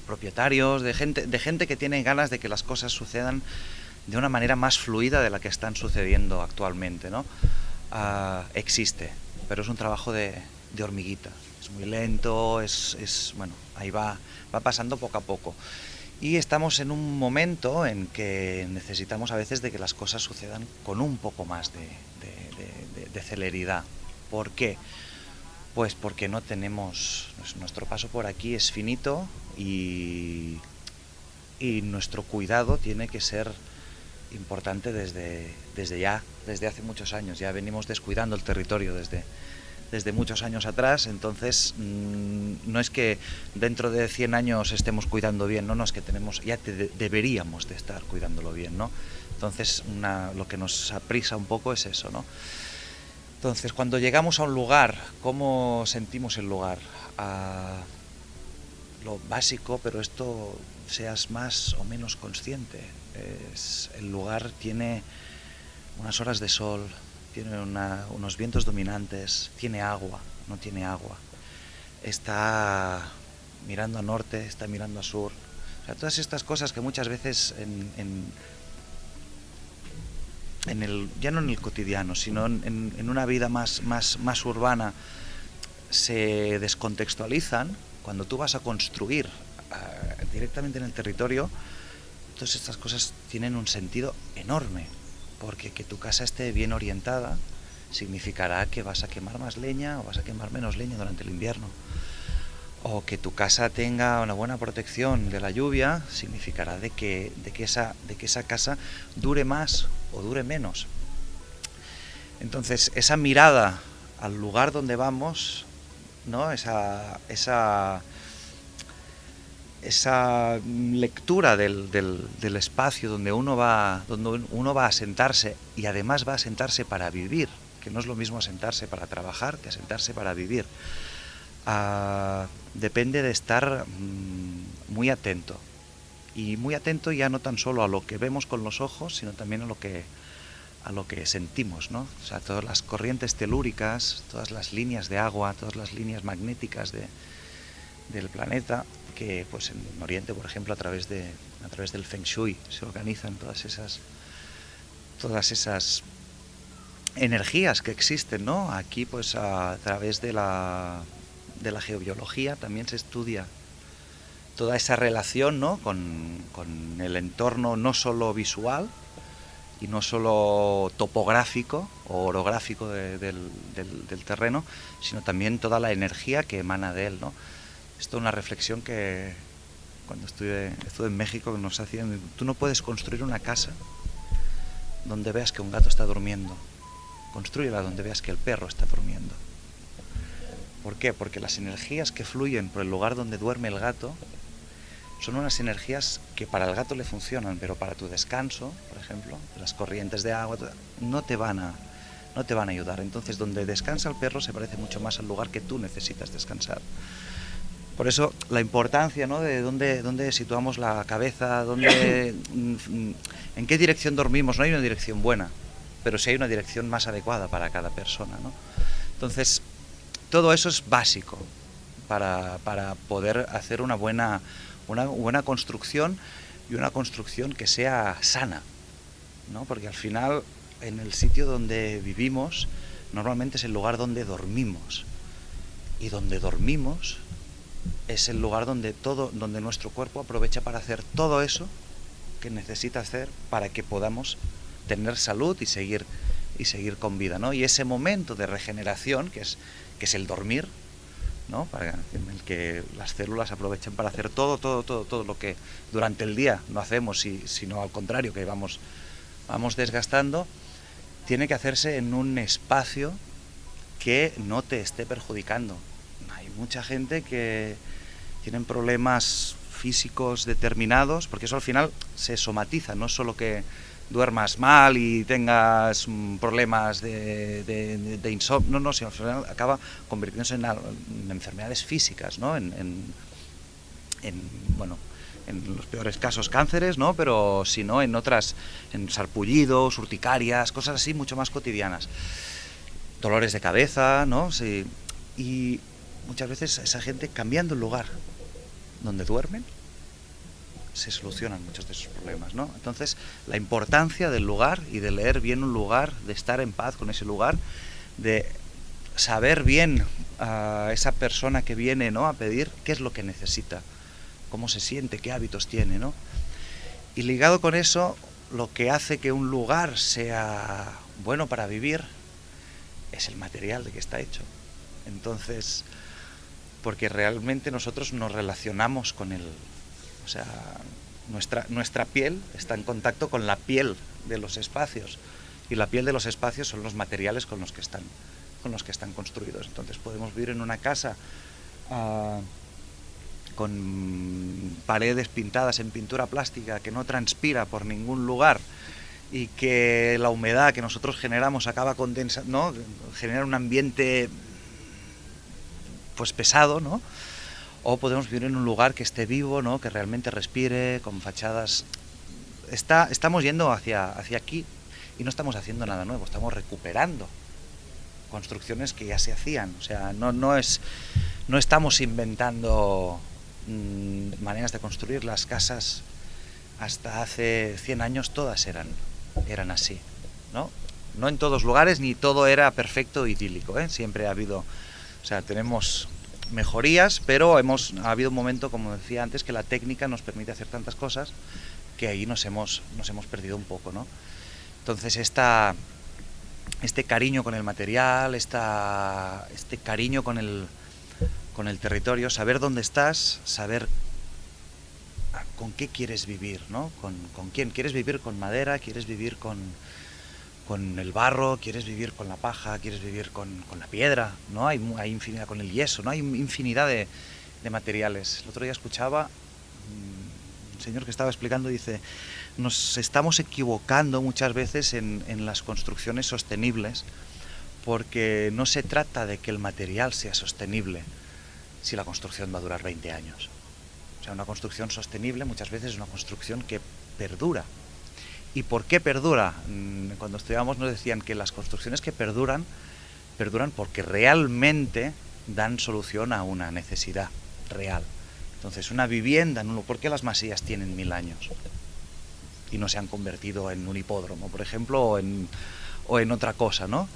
propietarios, de gente que tiene ganas de que las cosas sucedan de una manera más fluida de la que están sucediendo actualmente, ¿no? Existe, pero es un trabajo de hormiguita. Es muy lento, bueno, ahí va pasando poco a poco. Y estamos en un momento en que necesitamos a veces de que las cosas sucedan con un poco más de celeridad. ¿Por qué? Pues porque no tenemos... Nuestro paso por aquí es finito y nuestro cuidado tiene que ser importante desde hace muchos años. Ya venimos descuidando el territorio desde muchos años atrás, entonces no es que dentro de 100 años estemos cuidando bien, no, es que deberíamos de estar cuidándolo bien, ¿no? Entonces lo que nos aprisa un poco es eso, ¿no? Entonces, cuando llegamos a un lugar, ¿cómo sentimos el lugar? Lo básico, pero esto seas más o menos consciente. El lugar tiene unas horas de sol, tiene unos vientos dominantes, tiene agua, no tiene agua, está mirando a norte, está mirando a sur. O sea, todas estas cosas que muchas veces ya no en el cotidiano, sino en una vida más urbana se descontextualizan. Cuando tú vas a construir directamente en el territorio, todas estas cosas tienen un sentido enorme, porque que tu casa esté bien orientada significará que vas a quemar más leña o vas a quemar menos leña durante el invierno, o que tu casa tenga una buena protección de la lluvia, significará de que esa casa dure más o dure menos. Entonces, esa mirada al lugar donde vamos, ¿no? Esa lectura del espacio donde uno va a sentarse, y además va a sentarse para vivir, que no es lo mismo asentarse para trabajar que asentarse para vivir. Depende de estar muy atento, y muy atento ya no tan solo a lo que vemos con los ojos, sino también a lo que sentimos, ¿no? O sea, todas las corrientes telúricas, todas las líneas de agua, todas las líneas magnéticas del planeta, que pues en Oriente, por ejemplo, a través del Feng Shui se organizan todas esas energías que existen, ¿no? Aquí pues a través de la geobiología también se estudia toda esa relación, ¿no? con el entorno, no solo visual y no solo topográfico o orográfico del terreno, sino también toda la energía que emana de él, ¿no? Esto es una reflexión que cuando estuve en México nos hacían: tú no puedes construir una casa donde veas que un gato está durmiendo, construyela donde veas que el perro está durmiendo. ¿Por qué? Porque las energías que fluyen por el lugar donde duerme el gato son unas energías que para el gato le funcionan, pero para tu descanso, por ejemplo, las corrientes de agua, no te van a ayudar. Entonces, donde descansa el perro se parece mucho más al lugar que tú necesitas descansar. Por eso la importancia, ¿no? De dónde situamos la cabeza, en qué dirección dormimos. No hay una dirección buena, pero sí hay una dirección más adecuada para cada persona, ¿no? Entonces, todo eso es básico para poder hacer una buena construcción, y una construcción que sea sana, ¿no? Porque al final, en el sitio donde vivimos, normalmente es el lugar donde dormimos. Y donde dormimos es el lugar donde nuestro cuerpo aprovecha para hacer todo eso que necesita hacer para que podamos tener salud y seguir con vida, ¿no? Y ese momento de regeneración, que es el dormir, ¿no? En el que las células aprovechan para hacer todo lo que durante el día no hacemos, sino al contrario, que vamos desgastando, tiene que hacerse en un espacio que no te esté perjudicando. Hay mucha gente que tienen problemas físicos determinados, porque eso al final se somatiza, no es solo que duermas mal y tengas problemas de insomnio, no, sino al final acaba convirtiéndose en enfermedades físicas, ¿no? En los peores casos cánceres, ¿no? Pero si no, en otras, en sarpullidos, urticarias, cosas así mucho más cotidianas. Dolores de cabeza, ¿no? Sí. Y muchas veces esa gente, cambiando el lugar donde duermen, se solucionan muchos de esos problemas, ¿no? Entonces, la importancia del lugar y de leer bien un lugar, de estar en paz con ese lugar, de saber bien a esa persona que viene, ¿no?, a pedir qué es lo que necesita, cómo se siente, qué hábitos tiene, ¿no? Y ligado con eso, lo que hace que un lugar sea bueno para vivir es el material de que está hecho. Entonces, porque realmente nosotros nos relacionamos con el... O sea, nuestra piel está en contacto con la piel de los espacios, y la piel de los espacios son los materiales con los que están construidos. Entonces podemos vivir en una casa con paredes pintadas en pintura plástica que no transpira por ningún lugar, y que la humedad que nosotros generamos acaba condensando, ¿no?, genera un ambiente pues pesado, ¿no? O podemos vivir en un lugar que esté vivo, ¿no?, que realmente respire, con fachadas. Estamos yendo hacia aquí, y no estamos haciendo nada nuevo, estamos recuperando construcciones que ya se hacían. O sea, no estamos inventando maneras de construir. Las casas hasta hace 100 años todas eran así, ¿no? No en todos lugares, ni todo era perfecto, idílico, ¿eh? Siempre ha habido, o sea, tenemos mejorías, pero ha habido un momento, como decía antes, que la técnica nos permite hacer tantas cosas que ahí nos hemos perdido un poco, ¿no? Entonces este cariño con el material, este cariño con con el territorio, saber dónde estás, saber con qué quieres vivir, ¿no? Con quién. ¿Quieres vivir con madera? ¿Quieres vivir con el barro? ¿Quieres vivir con la paja? ¿Quieres vivir con la piedra? ¿No? Hay infinidad, con el yeso, ¿no? Hay infinidad de materiales. El otro día escuchaba un señor que estaba explicando, dice, nos estamos equivocando muchas veces en las construcciones sostenibles, porque no se trata de que el material sea sostenible si la construcción va a durar 20 años. O sea, una construcción sostenible muchas veces es una construcción que perdura. ¿Y por qué perdura? Cuando estudiábamos nos decían que las construcciones que perduran porque realmente dan solución a una necesidad real. Entonces, una vivienda, ¿por qué las masías tienen 1000 años? Y no se han convertido en un hipódromo, por ejemplo, o en otra cosa, ¿no?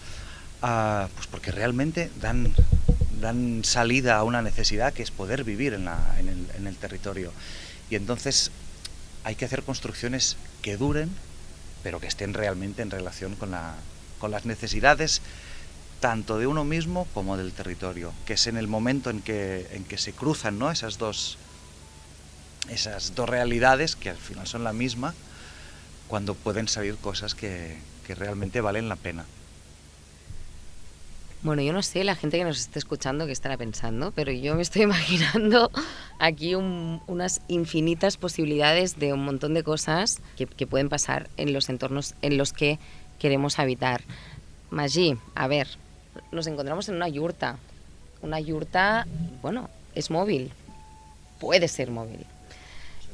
Pues porque realmente dan salida a una necesidad que es poder vivir en el territorio. Y entonces hay que hacer construcciones que duren, pero que estén realmente en relación con las necesidades tanto de uno mismo como del territorio, que es en el momento en que se cruzan, ¿no? esas dos realidades, que al final son la misma, cuando pueden salir cosas que realmente valen la pena. Bueno, yo no sé, la gente que nos esté escuchando qué estará pensando, pero yo me estoy imaginando aquí unas infinitas posibilidades de un montón de cosas que pueden pasar en los entornos en los que queremos habitar. Magí, a ver, nos encontramos en una yurta. Una yurta, bueno, es móvil, puede ser móvil.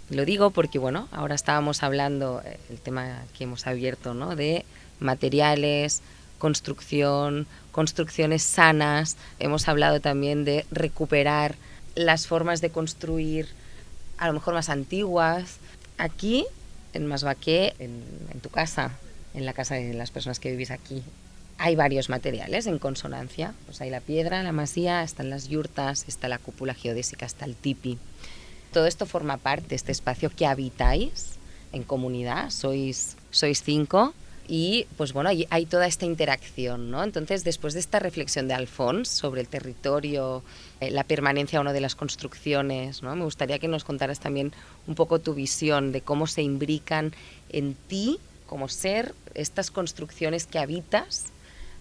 Lo digo porque, bueno, ahora estábamos hablando, el tema que hemos abierto, ¿no?, de materiales, construcciones sanas. Hemos hablado también de recuperar las formas de construir a lo mejor más antiguas. Aquí, en Masbaqué, en tu casa, en la casa de las personas que vivís aquí, hay varios materiales en consonancia. Pues hay la piedra, la masía, están las yurtas, está la cúpula geodésica, está el tipi. Todo esto forma parte de este espacio que habitáis en comunidad, sois 5. Y pues bueno, hay toda esta interacción, ¿no? Entonces, después de esta reflexión de Alfons sobre el territorio, la permanencia o no de las construcciones, ¿no?, me gustaría que nos contaras también un poco tu visión de cómo se imbrican en ti como ser estas construcciones que habitas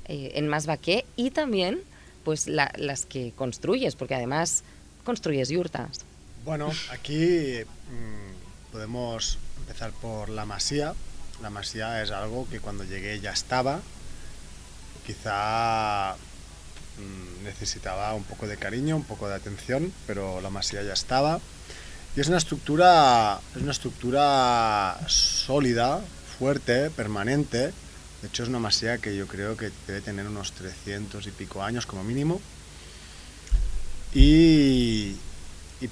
en Masbaqué, y también pues las que construyes, porque además construyes yurtas. Bueno, aquí podemos empezar por la masía. La masía es algo que cuando llegué ya estaba, quizá necesitaba un poco de cariño, un poco de atención, pero la masía ya estaba. Y es una estructura sólida, fuerte, permanente. De hecho es una masía que yo creo que debe tener unos 300 y pico años como mínimo. Y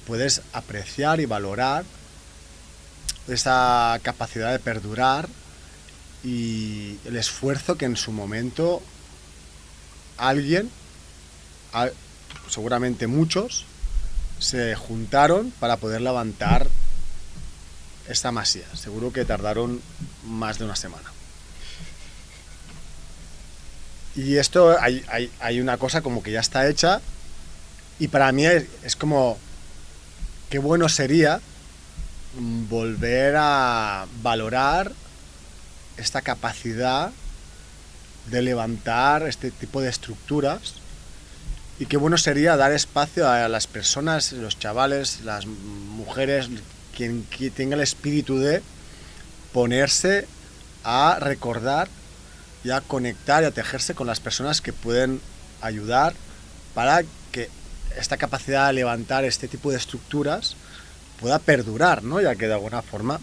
puedes apreciar y valorar esa capacidad de perdurar y el esfuerzo que en su momento alguien, seguramente muchos, se juntaron para poder levantar esta masía. Seguro que tardaron más de una semana. Y esto hay una cosa como que ya está hecha, y para mí es como qué bueno sería volver a valorar esta capacidad de levantar este tipo de estructuras, y qué bueno sería dar espacio a las personas, los chavales, las mujeres, quien tenga el espíritu de ponerse a recordar y a conectar y a tejerse con las personas que pueden ayudar para que esta capacidad de levantar este tipo de estructuras pueda perdurar, ¿no? Ya que de alguna forma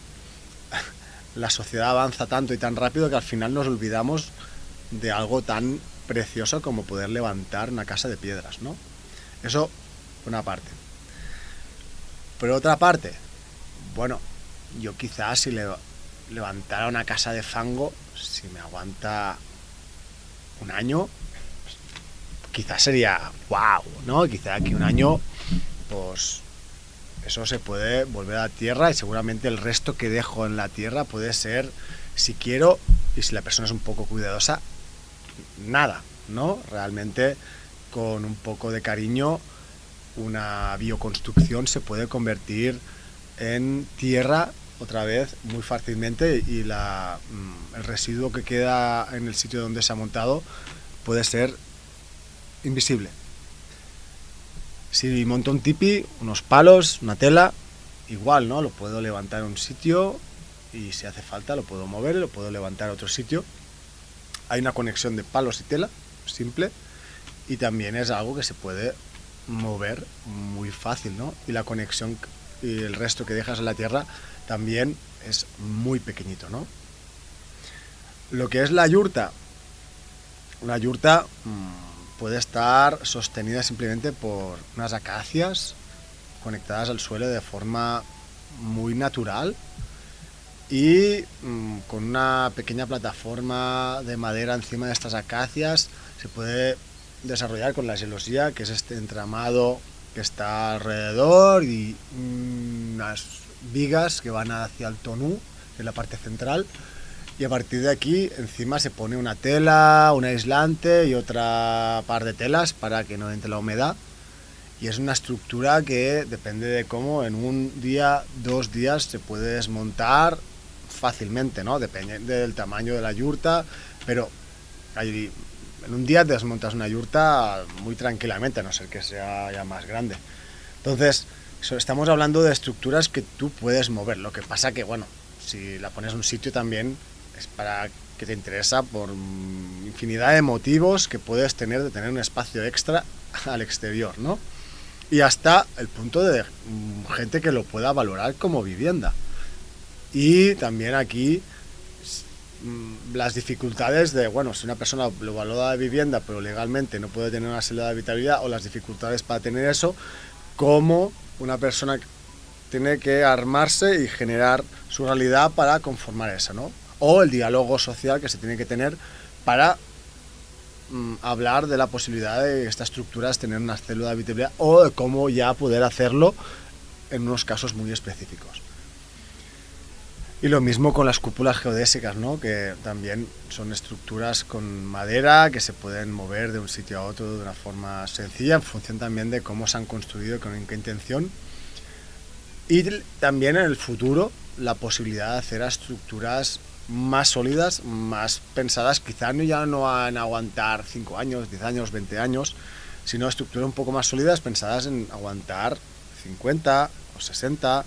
la sociedad avanza tanto y tan rápido que al final nos olvidamos de algo tan precioso como poder levantar una casa de piedras, ¿no? Eso por una parte. Por otra parte, bueno, yo quizás si levantara una casa de fango, si me aguanta un año, quizás sería wow, ¿no? Quizá aquí un año, pues eso se puede volver a la tierra, y seguramente el resto que dejo en la tierra puede ser, si quiero, y si la persona es un poco cuidadosa, nada, ¿no? Realmente con un poco de cariño una bioconstrucción se puede convertir en tierra otra vez muy fácilmente y el residuo que queda en el sitio donde se ha montado puede ser invisible. Si monto un tipi, unos palos, una tela, igual, ¿no? Lo puedo levantar en un sitio y si hace falta lo puedo mover y lo puedo levantar a otro sitio. Hay una conexión de palos y tela, simple, y también es algo que se puede mover muy fácil, ¿no? Y la conexión y el resto que dejas en la tierra también es muy pequeñito, ¿no? Lo que es la yurta, una yurta puede estar sostenida simplemente por unas acacias conectadas al suelo de forma muy natural y con una pequeña plataforma de madera encima de estas acacias se puede desarrollar con la gelosía, que es este entramado que está alrededor, y unas vigas que van hacia el tonú, que es la parte central, y a partir de aquí encima se pone una tela, un aislante y otra par de telas para que no entre la humedad, y es una estructura que depende de cómo en un día, 2 días se puede desmontar fácilmente, ¿no? Depende del tamaño de la yurta, pero en un día desmontas una yurta muy tranquilamente, a no ser que sea ya más grande. Entonces, estamos hablando de estructuras que tú puedes mover. Lo que pasa que, bueno, si la pones en un sitio también es para que te interesa por infinidad de motivos que puedes tener de tener un espacio extra al exterior, ¿no? Y hasta el punto de gente que lo pueda valorar como vivienda. Y también aquí las dificultades de, bueno, si una persona lo valora de vivienda pero legalmente no puede tener una celda de habitabilidad, o las dificultades para tener eso, cómo una persona tiene que armarse y generar su realidad para conformar eso, ¿no? O el diálogo social que se tiene que tener para hablar de la posibilidad de estas estructuras tener una célula de habitabilidad, o de cómo ya poder hacerlo en unos casos muy específicos. Y lo mismo con las cúpulas geodésicas, ¿no? Que también son estructuras con madera que se pueden mover de un sitio a otro de una forma sencilla, en función también de cómo se han construido y con qué intención. Y también en el futuro la posibilidad de hacer estructuras más sólidas, más pensadas, quizás ya no van a aguantar 5 años, 10 años, 20 años, sino estructuras un poco más sólidas pensadas en aguantar 50 o 60.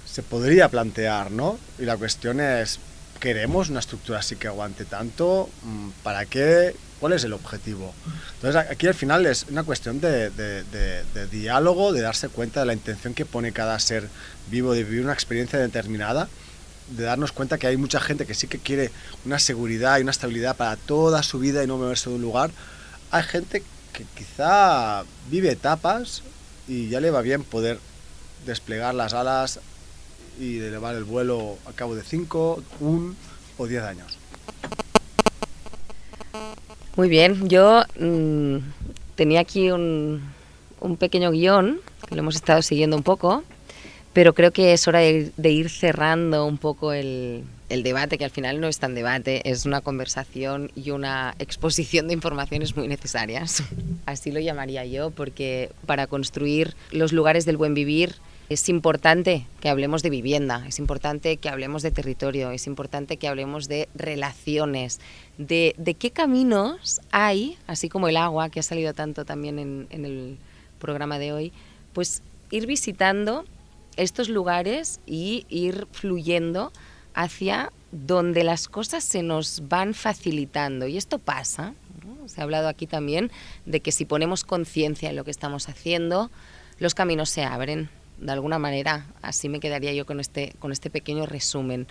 Se podría plantear, ¿no? Y la cuestión es, ¿queremos una estructura así que aguante tanto? ¿Para qué? ¿Cuál es el objetivo? Entonces aquí al final es una cuestión de diálogo, de darse cuenta de la intención que pone cada ser vivo de vivir una experiencia determinada, de darnos cuenta que hay mucha gente que sí que quiere una seguridad y una estabilidad para toda su vida y no moverse de un lugar. Hay gente que quizá vive etapas y ya le va bien poder desplegar las alas y elevar el vuelo a cabo de 5, 1 o 10 años. Muy bien, yo tenía aquí un pequeño guión que lo hemos estado siguiendo un poco, pero creo que es hora de ir cerrando un poco el debate, que al final no es tan debate, es una conversación y una exposición de informaciones muy necesarias. Así lo llamaría yo, porque para construir los lugares del buen vivir es importante que hablemos de vivienda, es importante que hablemos de territorio, es importante que hablemos de relaciones, de qué caminos hay, así como el agua, que ha salido tanto también en el programa de hoy, pues ir visitando estos lugares y ir fluyendo hacia donde las cosas se nos van facilitando. Y esto pasa, ¿no? Se ha hablado aquí también de que si ponemos conciencia en lo que estamos haciendo, los caminos se abren. De alguna manera, así me quedaría yo con este pequeño resumen.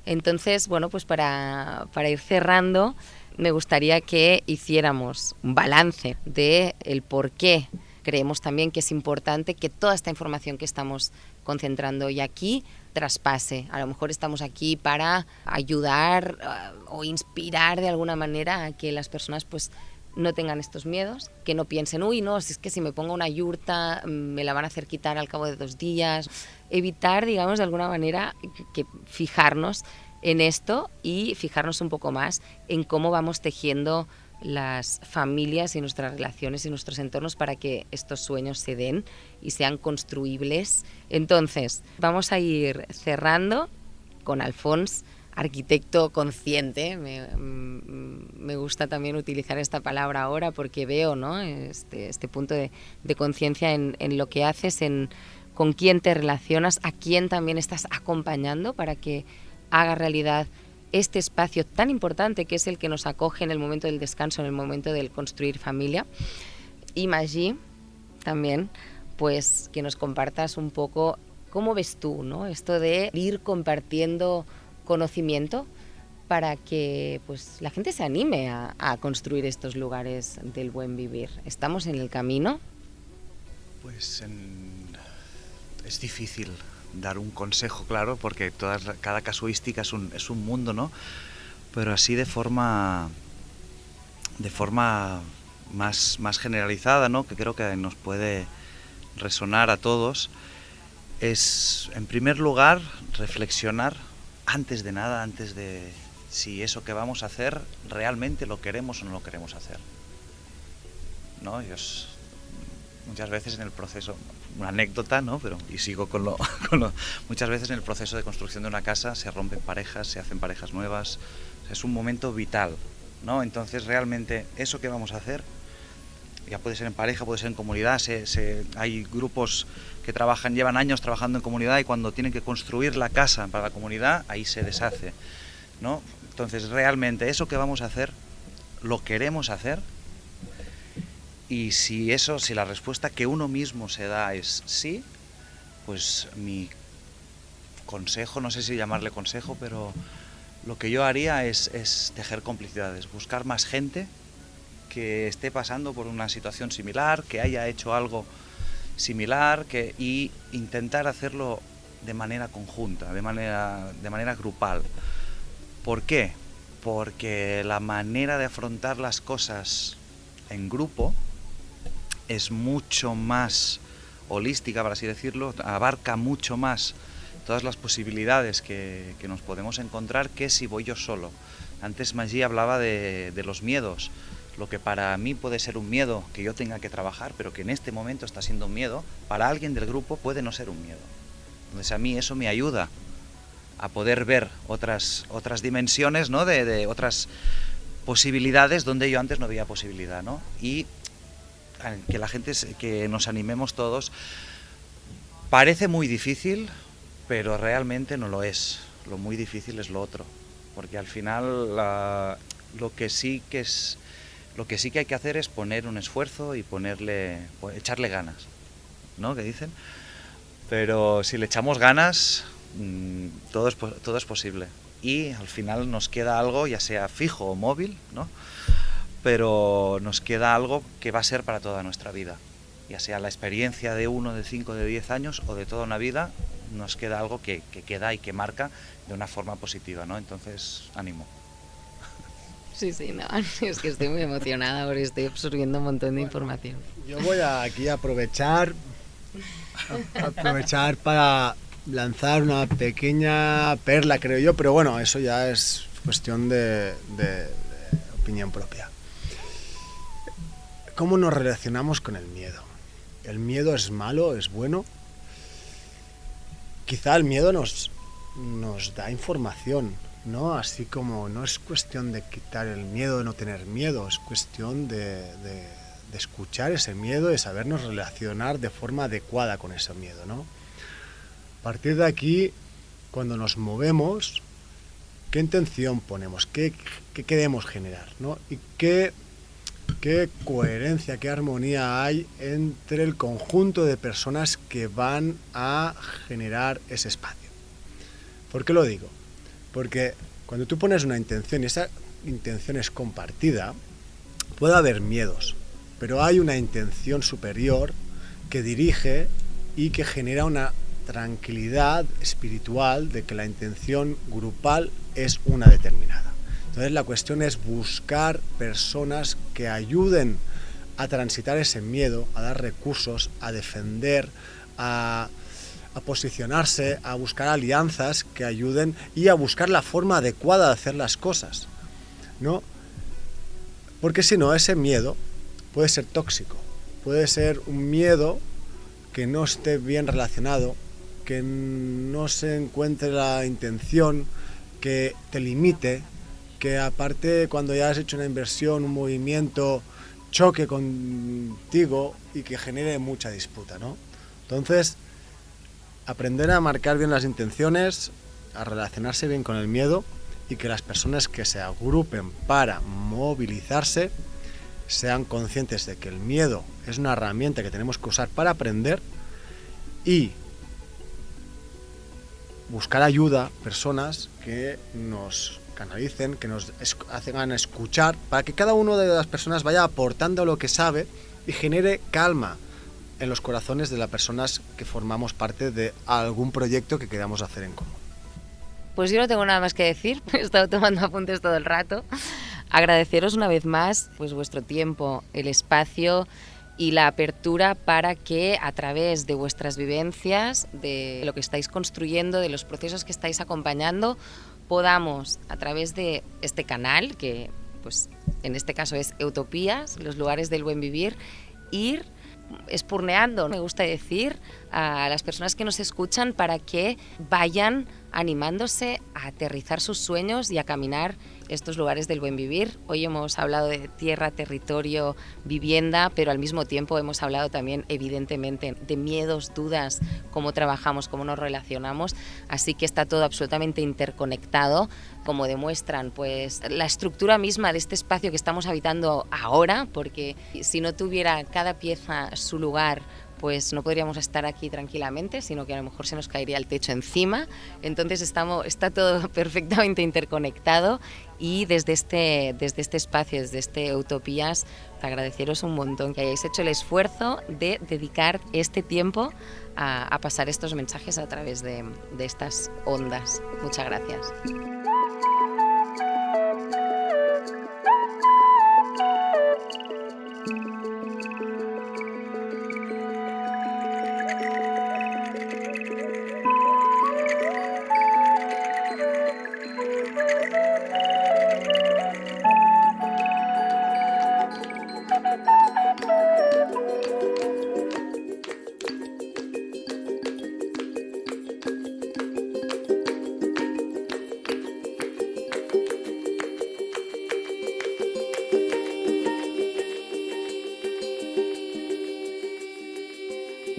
Entonces, bueno, pues para ir cerrando, me gustaría que hiciéramos un balance de el por qué creemos también que es importante que toda esta información que estamos concentrando hoy aquí traspase. A lo mejor estamos aquí para ayudar o inspirar de alguna manera a que las personas pues no tengan estos miedos, que no piensen, uy, no, si es que si me pongo una yurta me la van a hacer quitar al cabo de 2 días. Evitar, digamos, de alguna manera que fijarnos en esto y fijarnos un poco más en cómo vamos tejiendo las familias y nuestras relaciones y nuestros entornos para que estos sueños se den y sean construibles. Entonces, vamos a ir cerrando con Alfons, arquitecto consciente. Me gusta también utilizar esta palabra ahora porque veo, ¿no?, este punto de conciencia en lo que haces, con quién te relacionas, a quién también estás acompañando para que haga realidad este espacio tan importante que es el que nos acoge en el momento del descanso, en el momento del construir familia. Y Magí, también, pues que nos compartas un poco cómo ves tú, ¿no?, esto de ir compartiendo conocimiento para que pues la gente se anime a construir estos lugares del buen vivir. ¿Estamos en el camino? Pues es difícil dar un consejo, claro, porque cada casuística es un mundo, ¿no? Pero así de forma más generalizada, ¿no?, que creo que nos puede resonar a todos, es, en primer lugar, reflexionar antes de nada, antes de si eso que vamos a hacer realmente lo queremos o no lo queremos hacer, ¿no? Muchas veces en el proceso, una anécdota, ¿no?, pero y sigo con lo muchas veces en el proceso de construcción de una casa se rompen parejas, se hacen parejas nuevas, o sea, es un momento vital, ¿no? Entonces realmente eso que vamos a hacer, ya puede ser en pareja, puede ser en comunidad, hay grupos que llevan años trabajando en comunidad y cuando tienen que construir la casa para la comunidad, ahí se deshace, ¿no? Entonces realmente eso que vamos a hacer, lo queremos hacer. Y si la respuesta que uno mismo se da es sí, pues mi consejo, no sé si llamarle consejo, pero lo que yo haría es tejer complicidades, buscar más gente que esté pasando por una situación similar, que haya hecho algo similar, y intentar hacerlo de manera conjunta, de manera grupal. ¿Por qué? Porque la manera de afrontar las cosas en grupo es mucho más holística, por así decirlo, abarca mucho más todas las posibilidades que nos podemos encontrar que si voy yo solo. Antes Magí hablaba de los miedos, lo que para mí puede ser un miedo que yo tenga que trabajar, pero que en este momento está siendo un miedo, para alguien del grupo puede no ser un miedo. Entonces a mí eso me ayuda a poder ver otras dimensiones, ¿no?, de otras posibilidades donde yo antes no veía posibilidad, ¿no? Y que la gente, que nos animemos todos. Parece muy difícil, pero realmente no lo es. Lo muy difícil es lo otro, porque al final lo que sí que hay que hacer es poner un esfuerzo y echarle ganas, ¿no?, que dicen. Pero si le echamos ganas, todo es posible. Y al final nos queda algo, ya sea fijo o móvil, ¿no?, pero nos queda algo que va a ser para toda nuestra vida, ya sea la experiencia de 1, de 5, de 10 años o de toda una vida, nos queda algo que queda y que marca de una forma positiva, ¿no? Entonces, ánimo. Sí, no, es que estoy muy emocionada porque estoy absorbiendo un montón de información. Yo voy aquí a aprovechar para lanzar una pequeña perla, creo yo, pero bueno, eso ya es cuestión de opinión propia. ¿Cómo nos relacionamos con el miedo? ¿El miedo es malo, es bueno? Quizá el miedo nos da información, ¿no? Así como no es cuestión de quitar el miedo, de no tener miedo, es cuestión de escuchar ese miedo, de sabernos relacionar de forma adecuada con ese miedo, ¿no? A partir de aquí, cuando nos movemos, ¿qué intención ponemos? ¿Qué queremos generar, ¿no? Y qué coherencia, qué armonía hay entre el conjunto de personas que van a generar ese espacio. ¿Por qué lo digo? Porque cuando tú pones una intención y esa intención es compartida, puede haber miedos, pero hay una intención superior que dirige y que genera una tranquilidad espiritual de que la intención grupal es una determinada. Entonces la cuestión es buscar personas que ayuden a transitar ese miedo, a dar recursos, a defender, a posicionarse, a buscar alianzas que ayuden y a buscar la forma adecuada de hacer las cosas, ¿no? Porque si no, ese miedo puede ser tóxico, puede ser un miedo que no esté bien relacionado, que no se encuentre la intención, que te limite, que aparte cuando ya has hecho una inversión, un movimiento, choque contigo y que genere mucha disputa, ¿no? Entonces, aprender a marcar bien las intenciones, a relacionarse bien con el miedo y que las personas que se agrupen para movilizarse sean conscientes de que el miedo es una herramienta que tenemos que usar para aprender y buscar ayuda, personas que nos canalicen, que nos hagan escuchar, para que cada una de las personas vaya aportando lo que sabe y genere calma en los corazones de las personas que formamos parte de algún proyecto que queramos hacer en común. Pues yo no tengo nada más que decir, he estado tomando apuntes todo el rato. Agradeceros una vez más pues vuestro tiempo, el espacio y la apertura para que a través de vuestras vivencias, de lo que estáis construyendo, de los procesos que estáis acompañando, podamos a través de este canal, que pues en este caso es Utopías, los lugares del buen vivir, ir espurneando, me gusta decir, a las personas que nos escuchan para que vayan animándose a aterrizar sus sueños y a caminar estos lugares del buen vivir. Hoy hemos hablado de tierra, territorio, vivienda, pero al mismo tiempo hemos hablado también evidentemente de miedos, dudas, cómo trabajamos, cómo nos relacionamos, así que está todo absolutamente interconectado, como demuestran pues la estructura misma de este espacio que estamos habitando ahora, porque si no tuviera cada pieza su lugar, pues no podríamos estar aquí tranquilamente, sino que a lo mejor se nos caería el techo encima. Entonces está todo perfectamente interconectado y desde este espacio, desde este Utopías, agradeceros un montón que hayáis hecho el esfuerzo de dedicar este tiempo a pasar estos mensajes a través de estas ondas. Muchas gracias.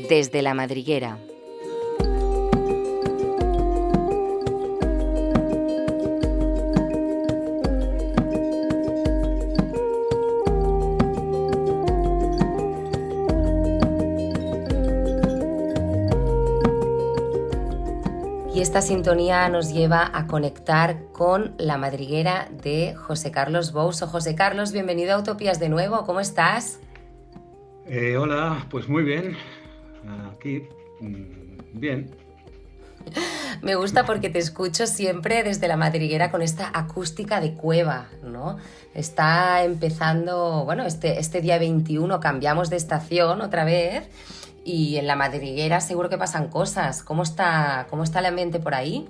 Desde la madriguera. Y esta sintonía nos lleva a conectar con la madriguera de José Carlos Bouso. José Carlos, bienvenido a Utopías de nuevo, ¿cómo estás? Hola, pues muy bien. Aquí, bien. Me gusta porque te escucho siempre desde la madriguera con esta acústica de cueva, ¿no? Está empezando, bueno, este día 21 cambiamos de estación otra vez y en la madriguera seguro que pasan cosas. ¿Cómo está el ambiente por ahí?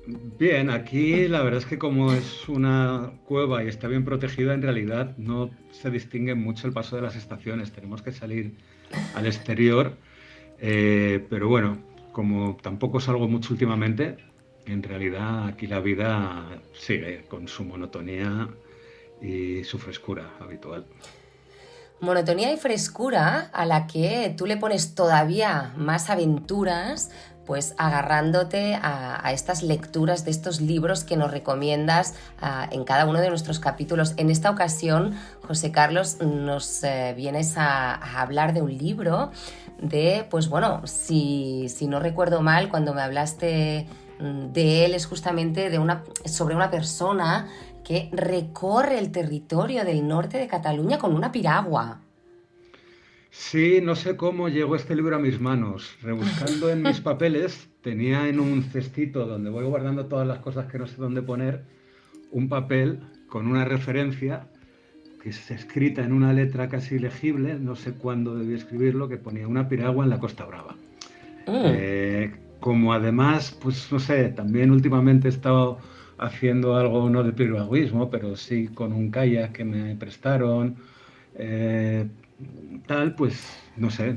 Bien, aquí la verdad es que como es una cueva y está bien protegida, en realidad no se distingue mucho el paso de las estaciones. Tenemos que salir al exterior. Pero bueno, como tampoco salgo mucho últimamente, en realidad aquí la vida sigue con su monotonía y su frescura habitual. Monotonía y frescura a la que tú le pones todavía más aventuras, pues agarrándote a estas lecturas de estos libros que nos recomiendas en cada uno de nuestros capítulos. En esta ocasión, José Carlos, nos vienes a hablar de un libro de, pues bueno, si no recuerdo mal, cuando me hablaste de él es justamente sobre una persona que recorre el territorio del norte de Cataluña con una piragua. Sí, no sé cómo llegó este libro a mis manos. Rebuscando en mis papeles, tenía en un cestito donde voy guardando todas las cosas que no sé dónde poner, un papel con una referencia que es escrita en una letra casi legible, no sé cuándo debí escribirlo, que ponía una piragua en la Costa Brava. Como además, pues no sé, también últimamente he estado haciendo algo no de piragüismo, pero sí con un kayak que me prestaron, pues no sé,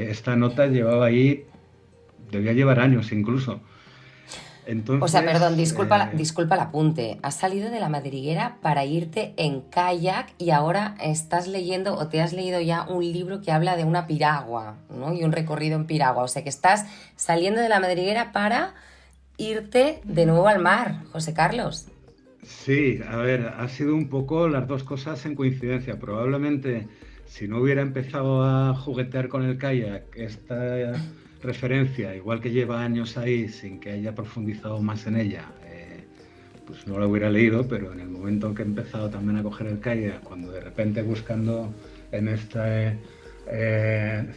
esta nota llevaba ahí, debía llevar años incluso. O sea, perdón, Entonces, disculpa el apunte. Has salido de la madriguera para irte en kayak y ahora estás leyendo o te has leído ya un libro que habla de una piragua, ¿no? Y un recorrido en piragua. O sea, que estás saliendo de la madriguera para irte de nuevo al mar, José Carlos. sí, a ver, ha sido un poco las dos cosas en coincidencia. Probablemente si no hubiera empezado a juguetear con el kayak, esta referencia, igual que lleva años ahí sin que haya profundizado más en ella, pues no la hubiera leído, pero en el momento en que he empezado también a coger el kayak, cuando de repente buscando en este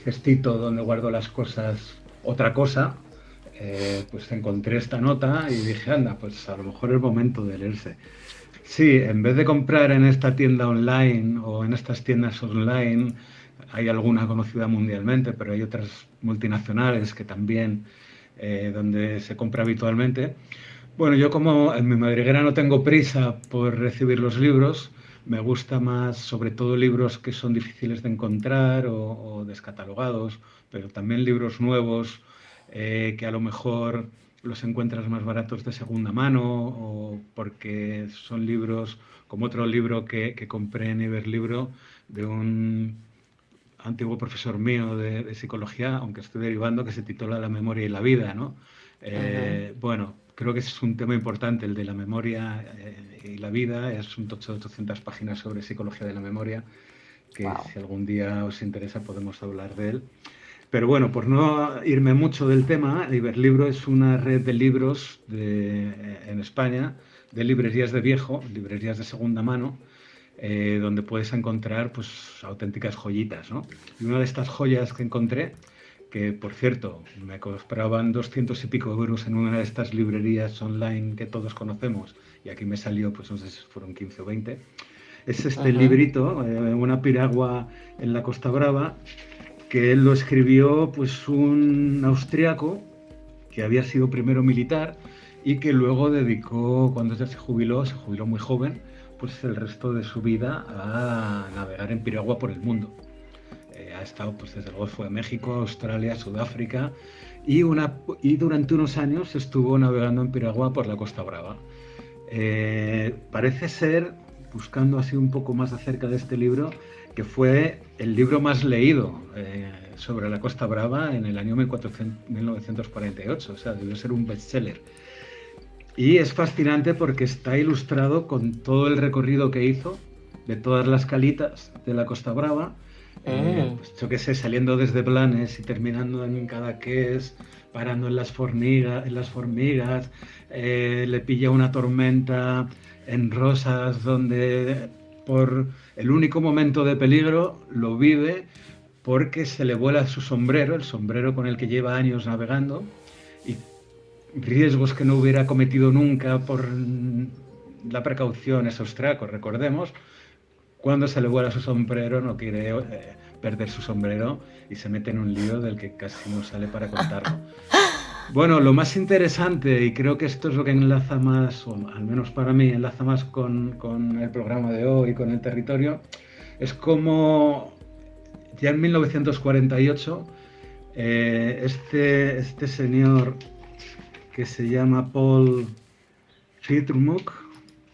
cestito donde guardo las cosas otra cosa, pues encontré esta nota y dije, anda, pues a lo mejor es momento de leerse. Sí, en vez de comprar en esta tienda online o en estas tiendas online, hay alguna conocida mundialmente, pero hay otras multinacionales que también, donde se compra habitualmente. Bueno, yo como en mi madriguera no tengo prisa por recibir los libros, me gusta más sobre todo libros que son difíciles de encontrar o descatalogados, pero también libros nuevos que a lo mejor los encuentras más baratos de segunda mano o porque son libros como otro libro que compré en Iberlibro de un antiguo profesor mío de psicología, aunque estoy derivando, que se titula La memoria y la vida, ¿no? Ujú. Bueno, creo que es un tema importante el de la memoria y la vida. Es un tocho de 800 páginas sobre psicología de la memoria, que Wow. si algún día os interesa podemos hablar de él. Pero bueno, por no irme mucho del tema, Iberlibro es una red de libros en España, de librerías de viejo, librerías de segunda mano, donde puedes encontrar pues auténticas joyitas, ¿no? Y una de estas joyas que encontré, que por cierto me costaban 200 y pico euros en una de estas librerías online que todos conocemos, y aquí me salió, pues no sé si fueron 15 o 20, es este Ujú. librito, Una piragua en la Costa Brava, que él lo escribió pues un austriaco que había sido primero militar y que luego dedicó, cuando ya se jubiló muy joven, pues el resto de su vida a navegar en piragua por el mundo. Ha estado pues desde el Golfo de México, Australia, Sudáfrica y durante unos años estuvo navegando en piragua por la Costa Brava. Parece ser, buscando así un poco más acerca de este libro, que fue el libro más leído sobre la Costa Brava en el año 1948, o sea, debió ser un bestseller. Y es fascinante porque está ilustrado con todo el recorrido que hizo de todas las calitas de la Costa Brava, Mm. pues yo qué sé, saliendo desde Blanes y terminando en Cadaqués, parando en las formigas, le pilla una tormenta en Rosas, donde por el único momento de peligro lo vive porque se le vuela su sombrero, el sombrero con el que lleva años navegando, y riesgos que no hubiera cometido nunca por la precaución, es austriaco, recordemos. Cuando se le vuela su sombrero no quiere perder su sombrero y se mete en un lío del que casi no sale para contarlo. Bueno, lo más interesante, y creo que esto es lo que enlaza más, o al menos para mí, enlaza más con el programa de hoy, con el territorio, es como ya en 1948 este señor que se llama Paul Friedrich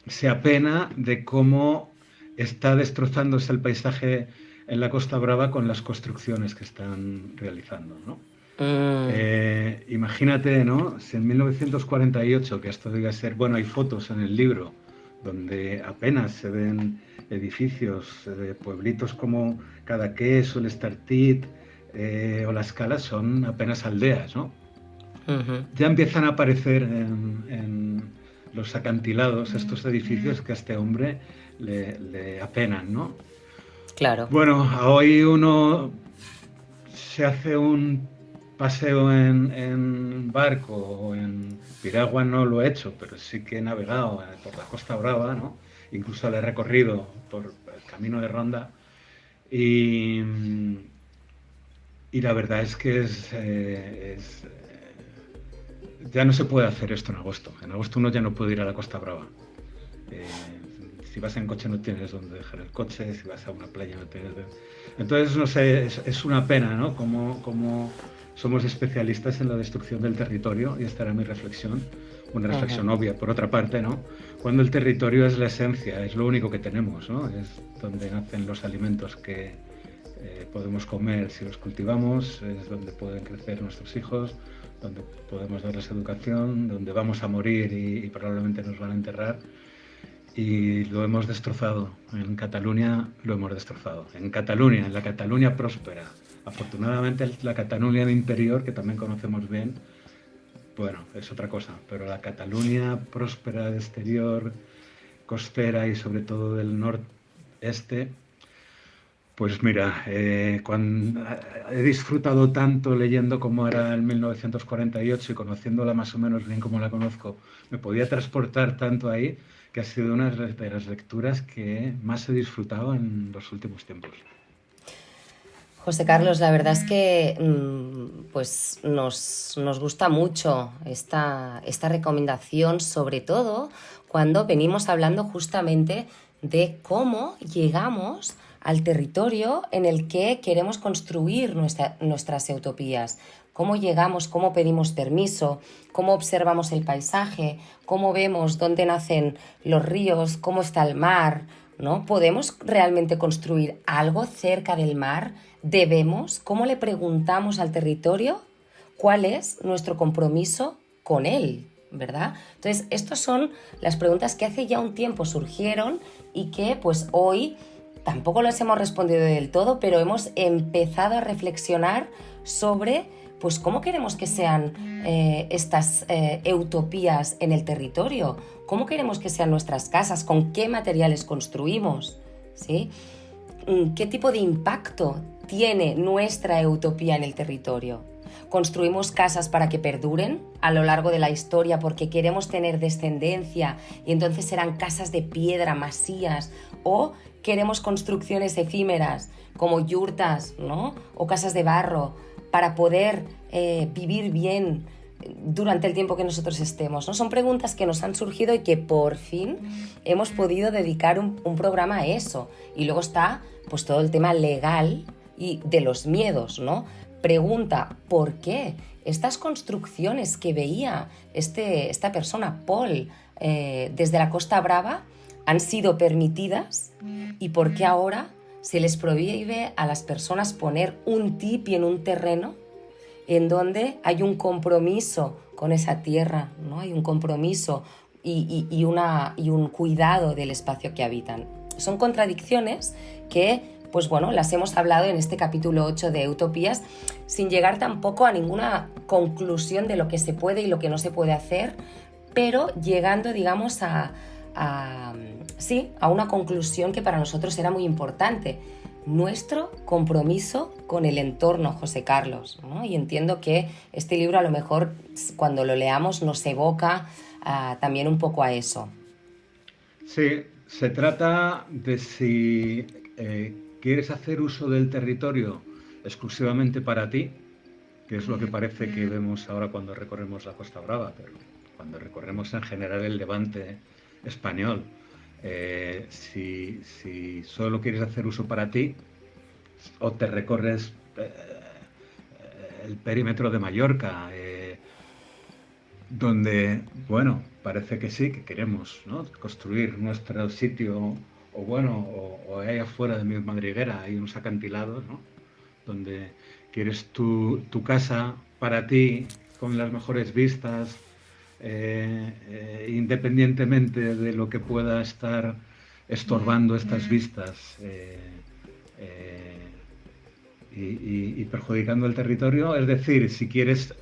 se apena de cómo está destrozándose el paisaje en la Costa Brava con las construcciones que están realizando, ¿no? Mm. Imagínate, ¿no? Si en 1948, que esto debe ser, bueno, hay fotos en el libro donde apenas se ven edificios de pueblitos como Cadaqués o el Estartit o La Escala, son apenas aldeas, ¿no? Ujú. Ya empiezan a aparecer en los acantilados estos edificios que a este hombre le apenan, ¿no? Claro. Bueno, hoy uno se hace un paseo en barco o en piragua, no lo he hecho, pero sí que he navegado por la Costa Brava, ¿no? Incluso le he recorrido por el camino de Ronda y, y la verdad es que es ya no se puede hacer esto en agosto. En agosto uno ya no puede ir a la Costa Brava. Si vas en coche no tienes donde dejar el coche, si vas a una playa no tienes... Entonces, no sé, es una pena, ¿no? Como somos especialistas en la destrucción del territorio, y esta era mi reflexión, una reflexión obvia. Por otra parte, ¿no? Cuando el territorio es la esencia, es lo único que tenemos, ¿no? Es donde nacen los alimentos que podemos comer si los cultivamos, es donde pueden crecer nuestros hijos, donde podemos darles educación, donde vamos a morir y probablemente nos van a enterrar. Y lo hemos destrozado. En Cataluña lo hemos destrozado. En Cataluña, en la Cataluña próspera. Afortunadamente la Cataluña de interior, que también conocemos bien, bueno, es otra cosa. Pero la Cataluña próspera de exterior, costera y sobre todo del noreste, pues mira, cuando he disfrutado tanto leyendo cómo era el 1948 y conociéndola más o menos bien como la conozco, me podía transportar tanto ahí, que ha sido una de las lecturas que más he disfrutado en los últimos tiempos. José Carlos, la verdad es que pues nos gusta mucho esta recomendación, sobre todo cuando venimos hablando justamente de cómo llegamos al territorio en el que queremos construir nuestras utopías. Cómo llegamos, cómo pedimos permiso, cómo observamos el paisaje, cómo vemos dónde nacen los ríos, cómo está el mar, ¿no? ¿Podemos realmente construir algo cerca del mar? ¿Debemos? ¿Cómo le preguntamos al territorio cuál es nuestro compromiso con él? ¿Verdad? Entonces, estas son las preguntas que hace ya un tiempo surgieron y que pues hoy tampoco las hemos respondido del todo, pero hemos empezado a reflexionar sobre pues cómo queremos que sean estas utopías en el territorio, cómo queremos que sean nuestras casas, con qué materiales construimos, ¿sí? ¿Qué tipo de impacto tiene nuestra utopía en el territorio? ¿Construimos casas para que perduren a lo largo de la historia porque queremos tener descendencia y entonces serán casas de piedra, masías? ¿O queremos construcciones efímeras como yurtas, ¿no? O casas de barro para poder vivir bien durante el tiempo que nosotros estemos, ¿no? Son preguntas que nos han surgido y que por fin hemos podido dedicar un programa a eso. Y luego está pues todo el tema legal y de los miedos, ¿no? Pregunta, ¿por qué estas construcciones que veía esta persona, Paul, desde la Costa Brava, han sido permitidas? ¿Y por qué ahora se les prohíbe a las personas poner un tipi en un terreno en donde hay un compromiso con esa tierra, ¿no? Hay un compromiso y un cuidado del espacio que habitan? Son contradicciones que, pues bueno, las hemos hablado en este capítulo 8 de Utopías, sin llegar tampoco a ninguna conclusión de lo que se puede y lo que no se puede hacer, pero llegando, digamos, a una conclusión que para nosotros era muy importante: nuestro compromiso con el entorno, José Carlos, ¿no? Y entiendo que este libro a lo mejor cuando lo leamos nos evoca también un poco a eso. Sí, se trata de si quieres hacer uso del territorio exclusivamente para ti, que es lo que parece que vemos ahora cuando recorremos la Costa Brava, pero cuando recorremos en general el Levante español. Si solo quieres hacer uso para ti, o te recorres el perímetro de Mallorca, donde, bueno, parece que sí, que queremos, ¿no?, construir nuestro sitio, o ahí afuera de mi madriguera hay unos acantilados, ¿no?, donde quieres tu casa para ti, con las mejores vistas, independientemente de lo que pueda estar estorbando estas vistas y perjudicando el territorio. Es decir, si quieres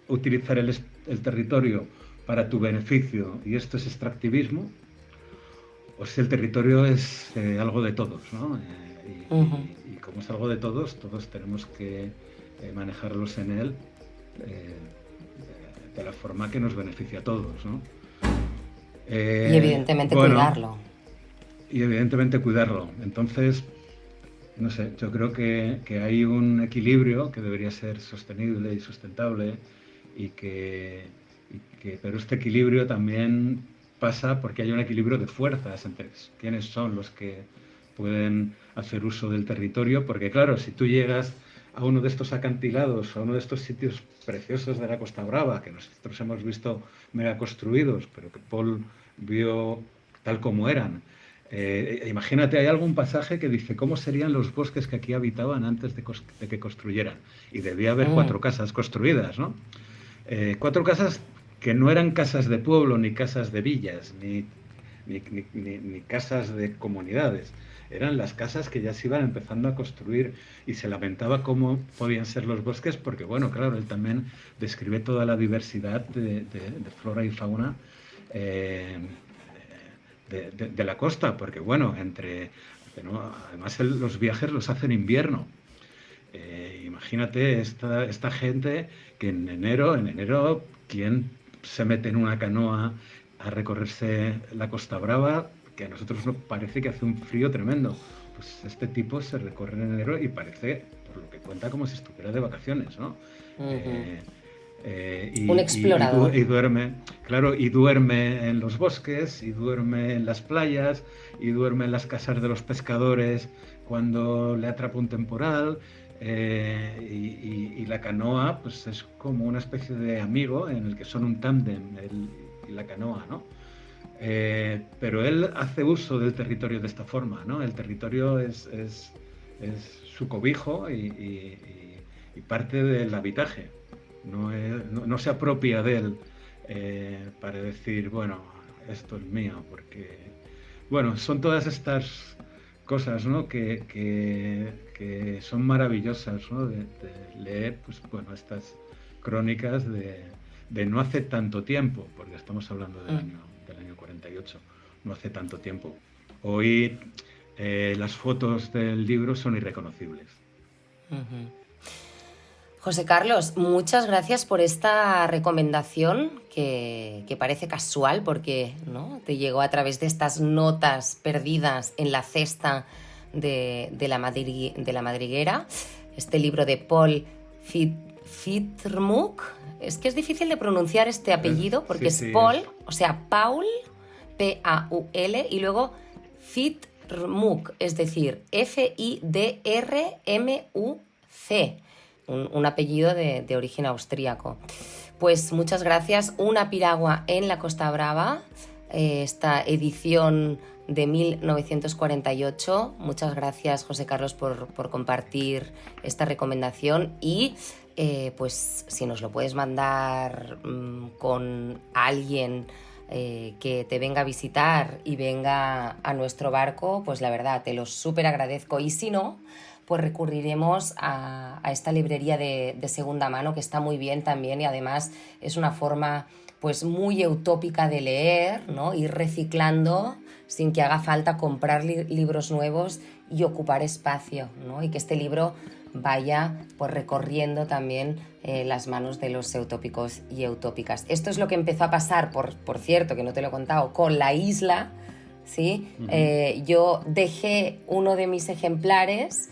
utilizar el territorio para tu beneficio y esto es extractivismo, o si el territorio es algo de todos, ¿no? Y como es algo de todos, todos tenemos que manejarlos en él de la forma que nos beneficia a todos, ¿no? Y evidentemente cuidarlo. Y evidentemente cuidarlo. Entonces, no sé, yo creo que hay un equilibrio que debería ser sostenible y sustentable y que Pero este equilibrio también pasa porque hay un equilibrio de fuerzas entre quiénes son los que pueden hacer uso del territorio, porque claro, si tú llegas a uno de estos acantilados, a uno de estos sitios preciosos de la Costa Brava, que nosotros hemos visto mega construidos, pero que Paul vio tal como eran. Imagínate, hay algún pasaje que dice cómo serían los bosques que aquí habitaban antes de que construyeran. Y debía haber 4 casas construidas, ¿no? 4 casas que no eran casas de pueblo, ni casas de villas, ni casas de comunidades. Eran las casas que ya se iban empezando a construir, y se lamentaba cómo podían ser los bosques, porque, bueno, claro, él también describe toda la diversidad de flora y fauna de la costa, porque, bueno, ¿no? Además los viajes los hacen en invierno. Imagínate esta gente que en enero, ¿quién se mete en una canoa a recorrerse la Costa Brava? Que a nosotros nos parece que hace un frío tremendo. Pues este tipo se recorre en enero y parece, por lo que cuenta, como si estuviera de vacaciones, ¿no? Un explorador. Y duerme, claro, y duerme en los bosques, y duerme en las playas, y duerme en las casas de los pescadores cuando le atrapa un temporal. Y la canoa, pues es como una especie de amigo en el que son un tándem, él y la canoa, ¿no? Pero él hace uso del territorio de esta forma, ¿no? El territorio es su cobijo y parte del habitaje. No se apropia de él para decir, bueno, esto es mío, porque, bueno, son todas estas cosas, ¿no? que son maravillosas, ¿no? de leer, pues, bueno, estas crónicas de no hace tanto tiempo, porque estamos hablando del año 48, no hace tanto tiempo. Hoy las fotos del libro son irreconocibles. José Carlos, muchas gracias por esta recomendación que parece casual, porque, ¿no?, te llegó a través de estas notas perdidas en la cesta de la madriguera, este libro de Paul Fitrmuk. Es que es difícil de pronunciar este apellido porque sí, es Paul, o sea, Paul, P-A-U-L, y luego Fitrmuk, es decir, F-I-D-R-M-U-C, un apellido de origen austríaco. Pues muchas gracias. Una piragua en la Costa Brava, esta edición de 1948. Muchas gracias, José Carlos, por compartir esta recomendación, y pues si nos lo puedes mandar con alguien que te venga a visitar y venga a nuestro barco, pues la verdad te lo súper agradezco, y si no, pues recurriremos a esta librería de segunda mano, que está muy bien también, y además es una forma pues muy utópica de leer, ¿no? Ir reciclando sin que haga falta comprar libros nuevos y ocupar espacio, ¿no? Y que este libro vaya pues recorriendo también las manos de los eutópicos y eutópicas. Esto es lo que empezó a pasar, por cierto, que no te lo he contado, con La Isla, ¿sí? Yo dejé uno de mis ejemplares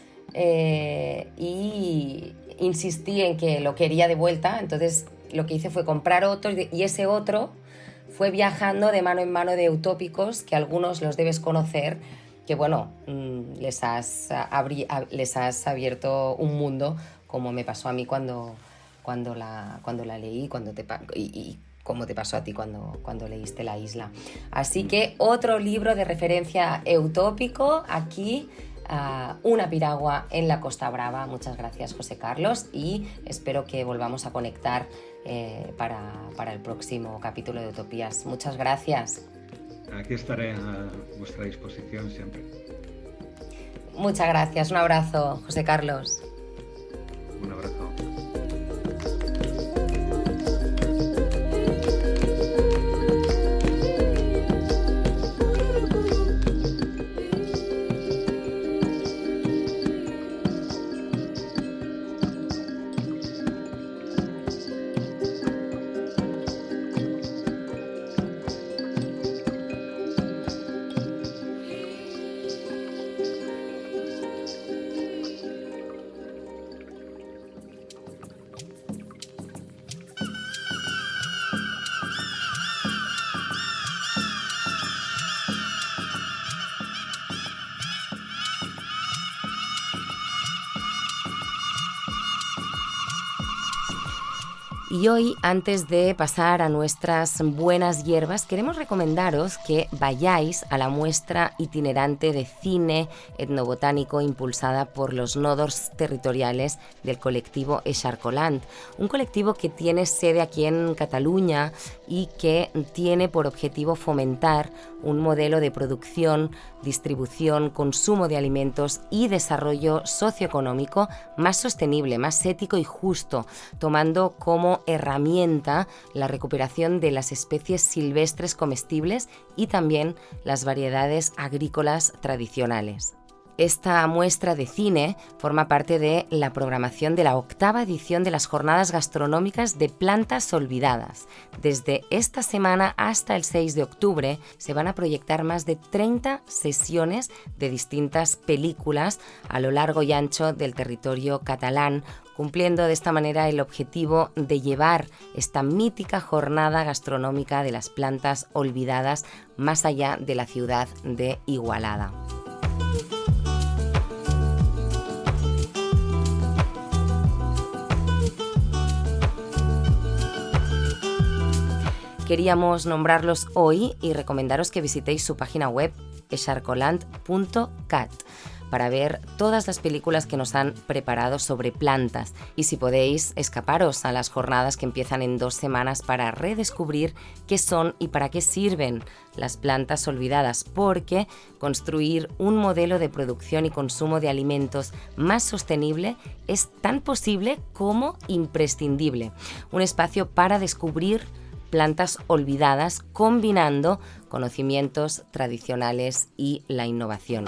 y insistí en que lo quería de vuelta, entonces lo que hice fue comprar otro, y ese otro fue viajando de mano en mano de eutópicos, que algunos los debes conocer, que bueno, les has abierto un mundo, como me pasó a mí cuando la leí, y como te pasó a ti cuando leíste La Isla. Así que otro libro de referencia eutópico aquí, Una piragua en la Costa Brava. Muchas gracias, José Carlos, y espero que volvamos a conectar para el próximo capítulo de Utopías. Muchas gracias. Aquí estaré a vuestra disposición siempre. Muchas gracias. Un abrazo, José Carlos. Un abrazo. Y hoy, antes de pasar a nuestras buenas hierbas, queremos recomendaros que vayáis a la muestra itinerante de cine etnobotánico impulsada por los nodos territoriales del colectivo Eixarcolant, un colectivo que tiene sede aquí en Cataluña y que tiene por objetivo fomentar un modelo de producción, distribución, consumo de alimentos y desarrollo socioeconómico más sostenible, más ético y justo, tomando como herramienta la recuperación de las especies silvestres comestibles y también las variedades agrícolas tradicionales. Esta muestra de cine forma parte de la programación de la 8ª edición de las Jornadas Gastronómicas de Plantas Olvidadas. Desde esta semana hasta el 6 de octubre se van a proyectar más de 30 sesiones de distintas películas a lo largo y ancho del territorio catalán, cumpliendo de esta manera el objetivo de llevar esta mítica jornada gastronómica de las plantas olvidadas más allá de la ciudad de Igualada. Queríamos nombrarlos hoy y recomendaros que visitéis su página web eixarcolant.cat para ver todas las películas que nos han preparado sobre plantas y si podéis escaparos a las jornadas que empiezan en 2 semanas para redescubrir qué son y para qué sirven las plantas olvidadas, porque construir un modelo de producción y consumo de alimentos más sostenible es tan posible como imprescindible. Un espacio para descubrir plantas olvidadas combinando conocimientos tradicionales y la innovación.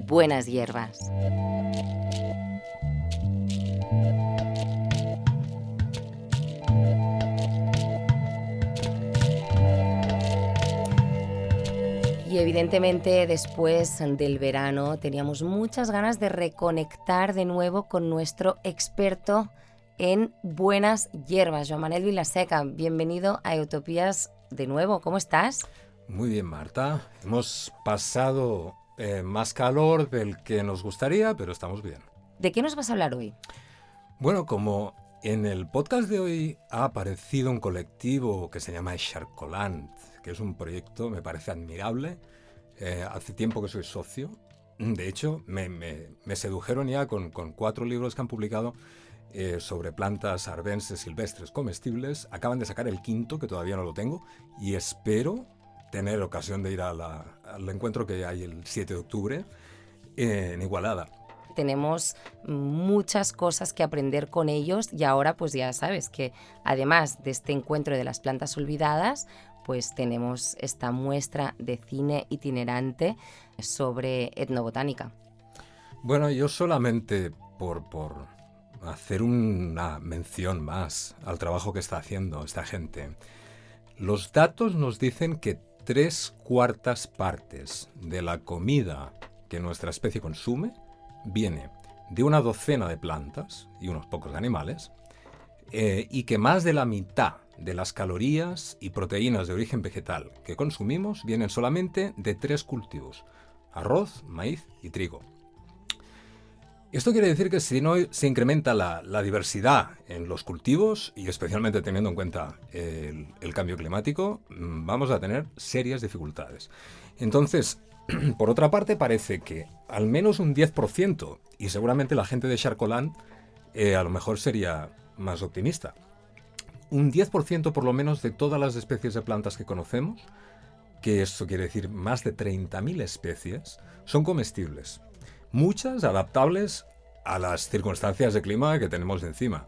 Buenas hierbas. Y evidentemente después del verano teníamos muchas ganas de reconectar de nuevo con nuestro experto en buenas hierbas, Joan Manel Vilaseca. Bienvenido a Utopías de nuevo, ¿cómo estás? Muy bien, Marta. Hemos pasado más calor del que nos gustaría, pero estamos bien. ¿De qué nos vas a hablar hoy? Bueno, como en el podcast de hoy ha aparecido un colectivo que se llama Eixarcolant, que es un proyecto, me parece admirable. Hace tiempo que soy socio. De hecho, me sedujeron ya con 4 libros que han publicado sobre plantas arbenses silvestres comestibles. Acaban de sacar el 5º, que todavía no lo tengo, y espero tener ocasión de ir al encuentro que hay el 7 de octubre en Igualada. Tenemos muchas cosas que aprender con ellos y ahora pues ya sabes que además de este encuentro de las plantas olvidadas, pues tenemos esta muestra de cine itinerante sobre etnobotánica. Bueno, yo solamente por hacer una mención más al trabajo que está haciendo esta gente. Los datos nos dicen que 3/4 partes de la comida que nuestra especie consume viene de una docena de plantas y unos pocos de animales, y que más de la mitad de las calorías y proteínas de origen vegetal que consumimos vienen solamente de 3 cultivos: arroz, maíz y trigo. Esto quiere decir que si no se incrementa la diversidad en los cultivos, y especialmente teniendo en cuenta el cambio climático, vamos a tener serias dificultades. Entonces, por otra parte, parece que al menos un 10%, y seguramente la gente de Eixarcolant a lo mejor sería más optimista, un 10% por lo menos de todas las especies de plantas que conocemos, que esto quiere decir más de 30.000 especies, son comestibles. Muchas adaptables a las circunstancias de clima que tenemos encima.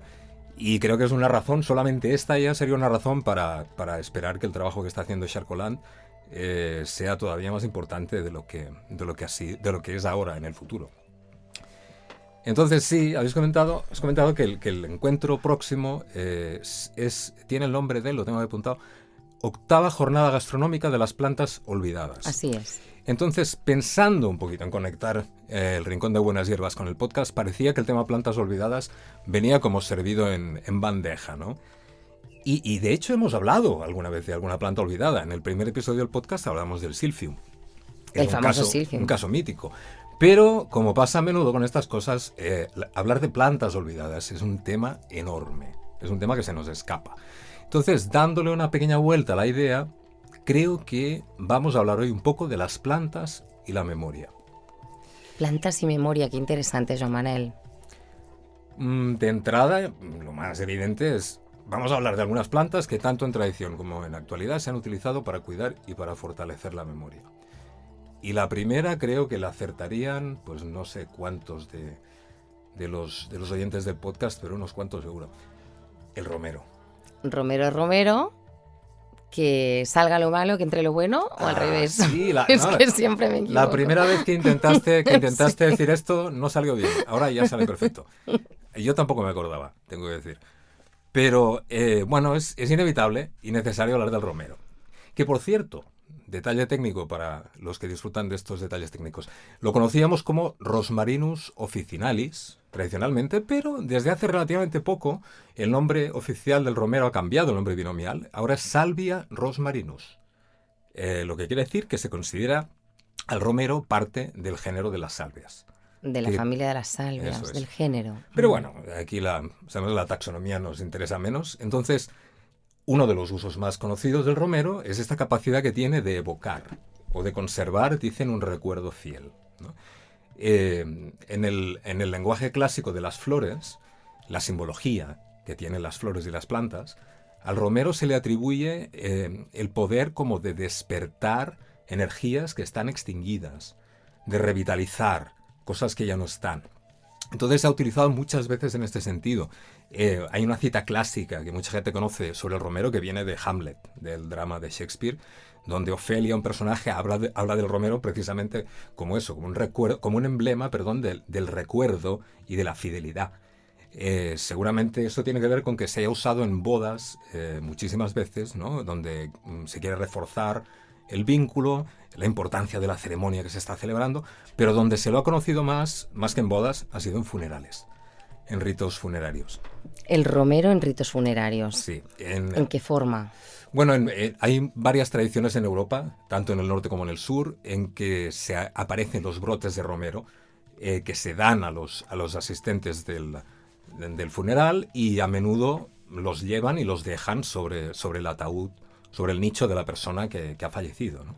Y creo que es una razón, solamente esta ya sería una razón para esperar que el trabajo que está haciendo Eixarcolant sea todavía más importante de lo que es ahora en el futuro. Entonces sí, has comentado que el encuentro próximo tiene el nombre de, lo tengo apuntado, Octava Jornada Gastronómica de las Plantas Olvidadas. Así es. Entonces, pensando un poquito en conectar el Rincón de Buenas Hierbas con el podcast, parecía que el tema plantas olvidadas venía como servido en bandeja, ¿no? Y de hecho hemos hablado alguna vez de alguna planta olvidada. En el primer episodio del podcast hablamos del silphium. El famoso silphium. Un caso mítico. Pero, como pasa a menudo con estas cosas, hablar de plantas olvidadas es un tema enorme. Es un tema que se nos escapa. Entonces, dándole una pequeña vuelta a la idea, creo que vamos a hablar hoy un poco de las plantas y la memoria. Plantas y memoria, qué interesante, Joan Manel. De entrada, lo más evidente es, vamos a hablar de algunas plantas que tanto en tradición como en actualidad se han utilizado para cuidar y para fortalecer la memoria. Y la primera creo que la acertarían, pues no sé cuántos de los oyentes del podcast, pero unos cuantos seguro. El romero. Romero, que salga lo malo, que entre lo bueno, o al revés. Sí, que siempre me equivoco. La primera vez que intentaste sí. Decir esto no salió bien, ahora ya sale perfecto. Yo tampoco me acordaba, tengo que decir. Pero bueno, es inevitable y necesario hablar del romero. Que por cierto, detalle técnico para los que disfrutan de estos detalles técnicos, lo conocíamos como Rosmarinus officinalis tradicionalmente, pero desde hace relativamente poco el nombre oficial del romero ha cambiado, el nombre binomial, ahora es Salvia rosmarinus, lo que quiere decir que se considera al romero parte del género de las salvias. De la familia de las salvias, del género. Pero bueno, aquí la taxonomía nos interesa menos, entonces uno de los usos más conocidos del romero es esta capacidad que tiene de evocar o de conservar, dicen, un recuerdo fiel, ¿no? En el lenguaje clásico de las flores, la simbología que tienen las flores y las plantas, al romero se le atribuye el poder como de despertar energías que están extinguidas, de revitalizar cosas que ya no están. Entonces se ha utilizado muchas veces en este sentido. Hay una cita clásica que mucha gente conoce sobre el romero que viene de Hamlet, del drama de Shakespeare, donde Ofelia, un personaje, habla del romero precisamente como eso, como un recuerdo, como un emblema, del recuerdo y de la fidelidad. Seguramente eso tiene que ver con que se haya usado en bodas muchísimas veces, ¿no? Donde se quiere reforzar el vínculo, la importancia de la ceremonia que se está celebrando, pero donde se lo ha conocido más que en bodas, ha sido en funerales, en ritos funerarios. El romero en ritos funerarios. Sí. ¿En qué forma? Bueno, hay varias tradiciones en Europa, tanto en el norte como en el sur, en que aparecen los brotes de romero que se dan a los asistentes del funeral y a menudo los llevan y los dejan sobre el ataúd, sobre el nicho de la persona que ha fallecido, ¿no?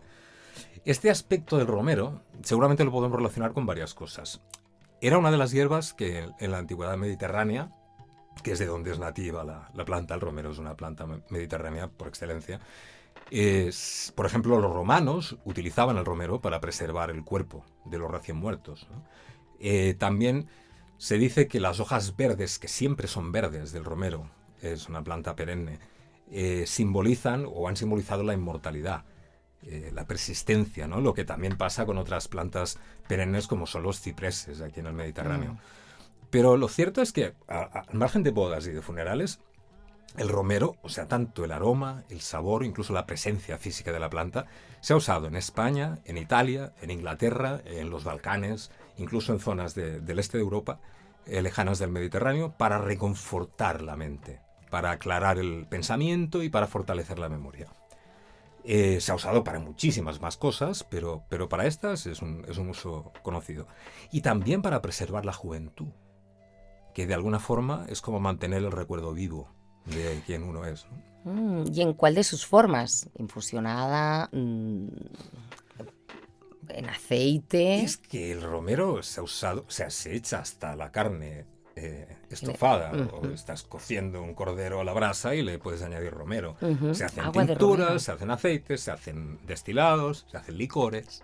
Este aspecto del romero seguramente lo podemos relacionar con varias cosas. Era una de las hierbas que en la antigüedad mediterránea, que es de donde es nativa la planta, el romero es una planta mediterránea por excelencia. Por ejemplo, los romanos utilizaban el romero para preservar el cuerpo de los recién muertos, ¿no? También se dice que las hojas verdes, que siempre son verdes del romero, es una planta perenne, simbolizan o han simbolizado la inmortalidad, la persistencia, ¿no? Lo que también pasa con otras plantas perennes como son los cipreses aquí en el Mediterráneo. Pero lo cierto es que, al margen de bodas y de funerales, el romero, o sea, tanto el aroma, el sabor, incluso la presencia física de la planta, se ha usado en España, en Italia, en Inglaterra, en los Balcanes, incluso en zonas del este de Europa, lejanas del Mediterráneo, para reconfortar la mente, para aclarar el pensamiento y para fortalecer la memoria. Se ha usado para muchísimas más cosas, pero para estas es un uso conocido. Y también para preservar la juventud, que de alguna forma es como mantener el recuerdo vivo de quién uno es, ¿no? ¿Y en cuál de sus formas? ¿Infusionada? ¿En aceite? Es que el romero se ha usado, o sea, se echa hasta la carne estofada, o estás cociendo un cordero a la brasa y le puedes añadir romero. Se hacen Agua de tinturas, romero. se hacen aceites, se hacen destilados, se hacen licores.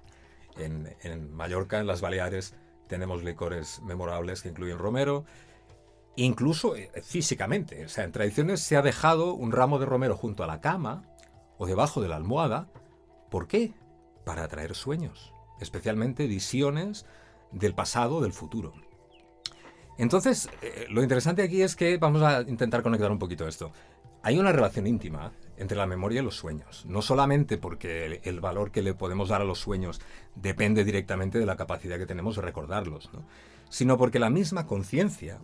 En Mallorca, en las Baleares, tenemos licores memorables que incluyen romero. Incluso físicamente, o sea, en tradiciones se ha dejado un ramo de romero junto a la cama o debajo de la almohada. ¿Por qué? Para atraer sueños, especialmente visiones del pasado o del futuro. Entonces, lo interesante aquí es que vamos a intentar conectar un poquito esto. Hay una relación íntima entre la memoria y los sueños. No solamente porque el valor que le podemos dar a los sueños depende directamente de la capacidad que tenemos de recordarlos, ¿no? Sino porque la misma conciencia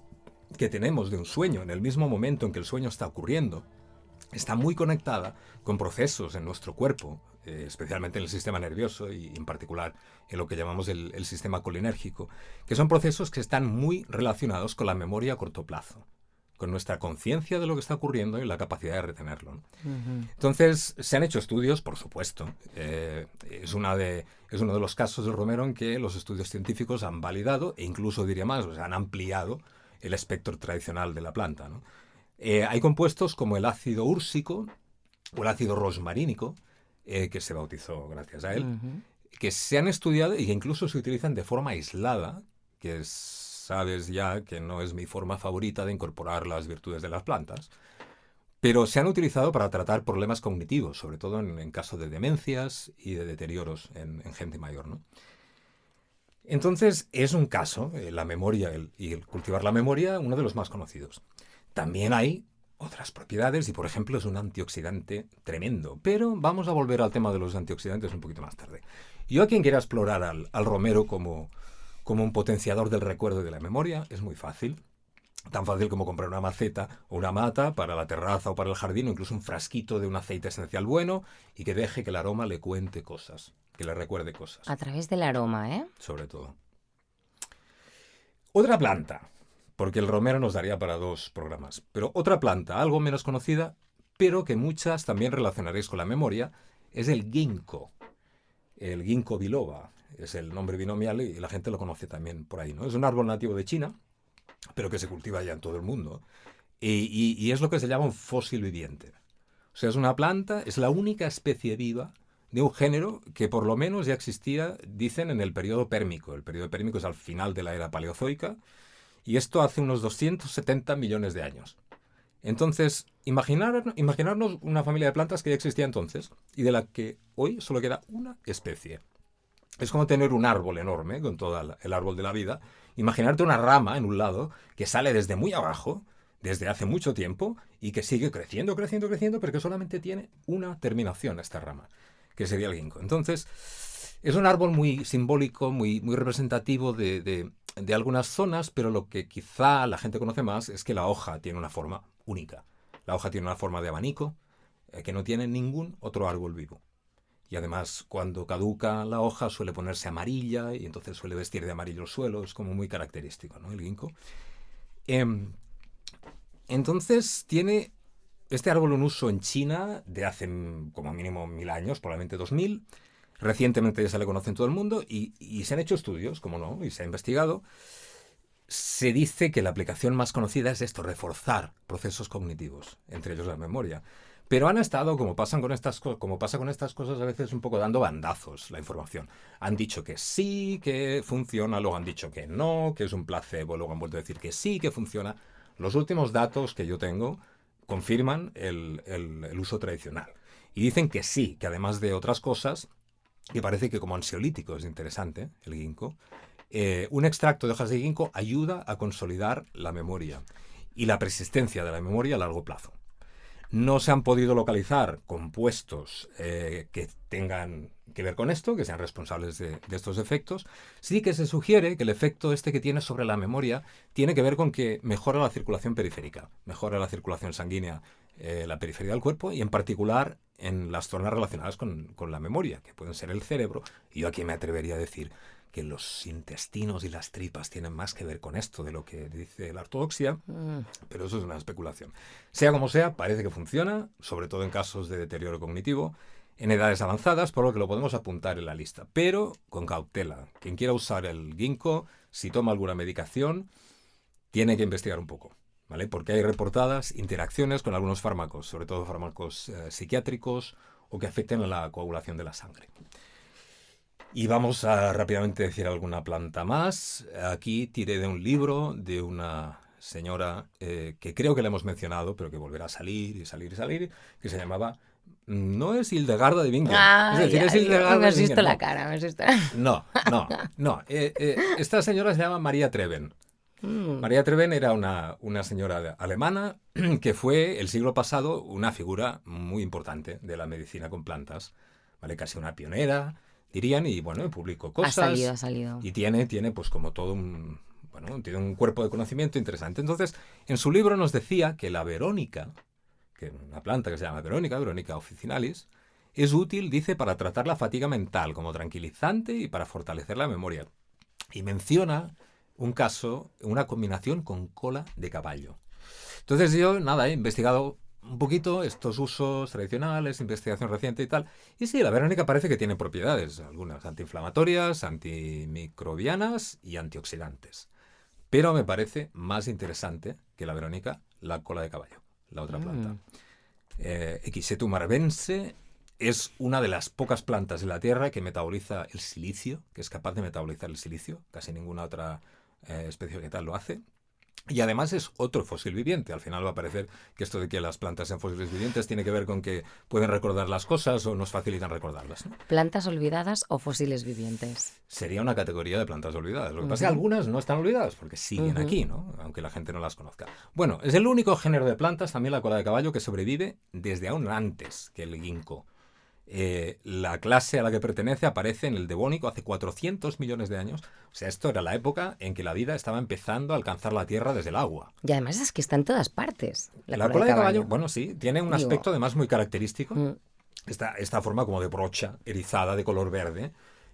que tenemos de un sueño en el mismo momento en que el sueño está ocurriendo está muy conectada con procesos en nuestro cuerpo, especialmente en el sistema nervioso y en particular en lo que llamamos el sistema colinérgico, que son procesos que están muy relacionados con la memoria a corto plazo, con nuestra conciencia de lo que está ocurriendo y la capacidad de retenerlo, ¿no? Entonces, se han hecho estudios, por supuesto. Es uno de los casos de Romero en que los estudios científicos han validado, e incluso diría más, o sea, han ampliado el espectro tradicional de la planta, ¿no? Hay compuestos como el ácido úrsico o el ácido rosmarínico, que se bautizó gracias a él, que se han estudiado y que incluso se utilizan de forma aislada, que sabes ya que no es mi forma favorita de incorporar las virtudes de las plantas, pero se han utilizado para tratar problemas cognitivos, sobre todo en caso de demencias y de deterioros en gente mayor, ¿no? Entonces, es un caso, la memoria y el cultivar la memoria, uno de los más conocidos. También hay otras propiedades y, por ejemplo, es un antioxidante tremendo. Pero vamos a volver al tema de los antioxidantes un poquito más tarde. Yo a quien quiera explorar al romero como un potenciador del recuerdo y de la memoria, es muy fácil. Tan fácil como comprar una maceta o una mata para la terraza o para el jardín, o incluso un frasquito de un aceite esencial bueno y que deje que el aroma le cuente cosas, que le recuerde cosas. A través del aroma, ¿eh? Sobre todo. Otra planta, porque el romero nos daría para 2 programas, pero otra planta, algo menos conocida, pero que muchas también relacionaréis con la memoria, es el ginkgo. El ginkgo biloba es el nombre binomial y la gente lo conoce también por ahí, ¿no? Es un árbol nativo de China, pero que se cultiva ya en todo el mundo. Y es lo que se llama un fósil viviente. O sea, es una planta, es la única especie viva de un género que por lo menos ya existía, dicen, en el periodo pérmico. El periodo pérmico es al final de la era paleozoica, y esto hace unos 270 millones de años. Entonces, imaginarnos una familia de plantas que ya existía entonces y de la que hoy solo queda una especie. Es como tener un árbol enorme, con todo el árbol de la vida. Imaginarte una rama en un lado que sale desde muy abajo, desde hace mucho tiempo, y que sigue creciendo, creciendo, creciendo, pero que solamente tiene una terminación esta rama, que sería el ginkgo. Entonces, es un árbol muy simbólico, muy representativo de algunas zonas, pero lo que quizá la gente conoce más es que la hoja tiene una forma única. La hoja tiene una forma de abanico que no tiene ningún otro árbol vivo. Y además, cuando caduca la hoja suele ponerse amarilla y entonces suele vestir de amarillo el suelo. Es como muy característico, ¿no? El ginkgo. Entonces, tiene este árbol un uso en China de hace como mínimo 1000 años, probablemente 2000. Recientemente ya se le conoce en todo el mundo y se han hecho estudios, como no, y se ha investigado. Se dice que la aplicación más conocida es esto, reforzar procesos cognitivos, entre ellos la memoria. Pero han estado, como pasa con estas cosas, a veces un poco dando bandazos la información. Han dicho que sí, que funciona, luego han dicho que no, que es un placebo, luego han vuelto a decir que sí, que funciona. Los últimos datos que yo tengo confirman el uso tradicional. Y dicen que sí, que además de otras cosas, que parece que como ansiolítico es interesante, el ginkgo, un extracto de hojas de ginkgo ayuda a consolidar la memoria y la persistencia de la memoria a largo plazo. No se han podido localizar compuestos que tengan que ver con esto, que sean responsables de estos efectos. Sí que se sugiere que el efecto que tiene sobre la memoria tiene que ver con que mejora la circulación periférica, mejora la circulación sanguínea, la periferia del cuerpo y en particular en las zonas relacionadas con la memoria, que pueden ser el cerebro. Y yo aquí me atrevería a decir que los intestinos y las tripas tienen más que ver con esto de lo que dice la ortodoxia, pero eso es una especulación. Sea como sea, parece que funciona, sobre todo en casos de deterioro cognitivo, en edades avanzadas, por lo que lo podemos apuntar en la lista, pero con cautela. Quien quiera usar el ginkgo, si toma alguna medicación, tiene que investigar un poco, ¿vale? Porque hay reportadas interacciones con algunos fármacos, sobre todo fármacos psiquiátricos o que afecten a la coagulación de la sangre. Y vamos a rápidamente decir alguna planta más. Aquí tiré de un libro de una señora que creo que le hemos mencionado, pero que volverá a salir y salir y salir, que se llamaba... No es Hildegarda de Bingen. Ah, es decir, ya, es Hildegarda me has de visto Bingen. la cara, me has visto... No. Esta señora se llama María Treven. María Treven era una señora alemana que fue el siglo pasado una figura muy importante de la medicina con plantas, ¿vale? Casi una pionera, dirían, y bueno, publicó cosas. Ha salido. Y tiene pues como todo tiene un cuerpo de conocimiento interesante. Entonces, en su libro nos decía que la verónica, que una planta que se llama Verónica officinalis, es útil, dice, para tratar la fatiga mental como tranquilizante y para fortalecer la memoria. Y menciona un caso, una combinación con cola de caballo. Entonces yo, he investigado un poquito estos usos tradicionales, investigación reciente y tal. Y sí, la verónica parece que tiene propiedades, algunas antiinflamatorias, antimicrobianas y antioxidantes. Pero me parece más interesante que la verónica la cola de caballo, la otra planta. Equisetum arvense es una de las pocas plantas de la Tierra que metaboliza el silicio, que es capaz de metabolizar el silicio. Casi ninguna otra especie vegetal lo hace. Y además es otro fósil viviente. Al final va a parecer que esto de que las plantas sean fósiles vivientes tiene que ver con que pueden recordar las cosas o nos facilitan recordarlas, ¿no? ¿Plantas olvidadas o fósiles vivientes? Sería una categoría de plantas olvidadas. Lo que pasa es que algunas no están olvidadas porque siguen aquí, ¿no? Aunque la gente no las conozca. Bueno, es el único género de plantas, también la cola de caballo, que sobrevive desde aún antes que el ginkgo. La clase a la que pertenece aparece en el Devónico hace 400 millones de años. O sea, esto era la época en que la vida estaba empezando a alcanzar la Tierra desde el agua. Y además es que está en todas partes. La cola de caballo, bueno, sí, tiene un aspecto además muy característico. Esta forma como de brocha erizada de color verde,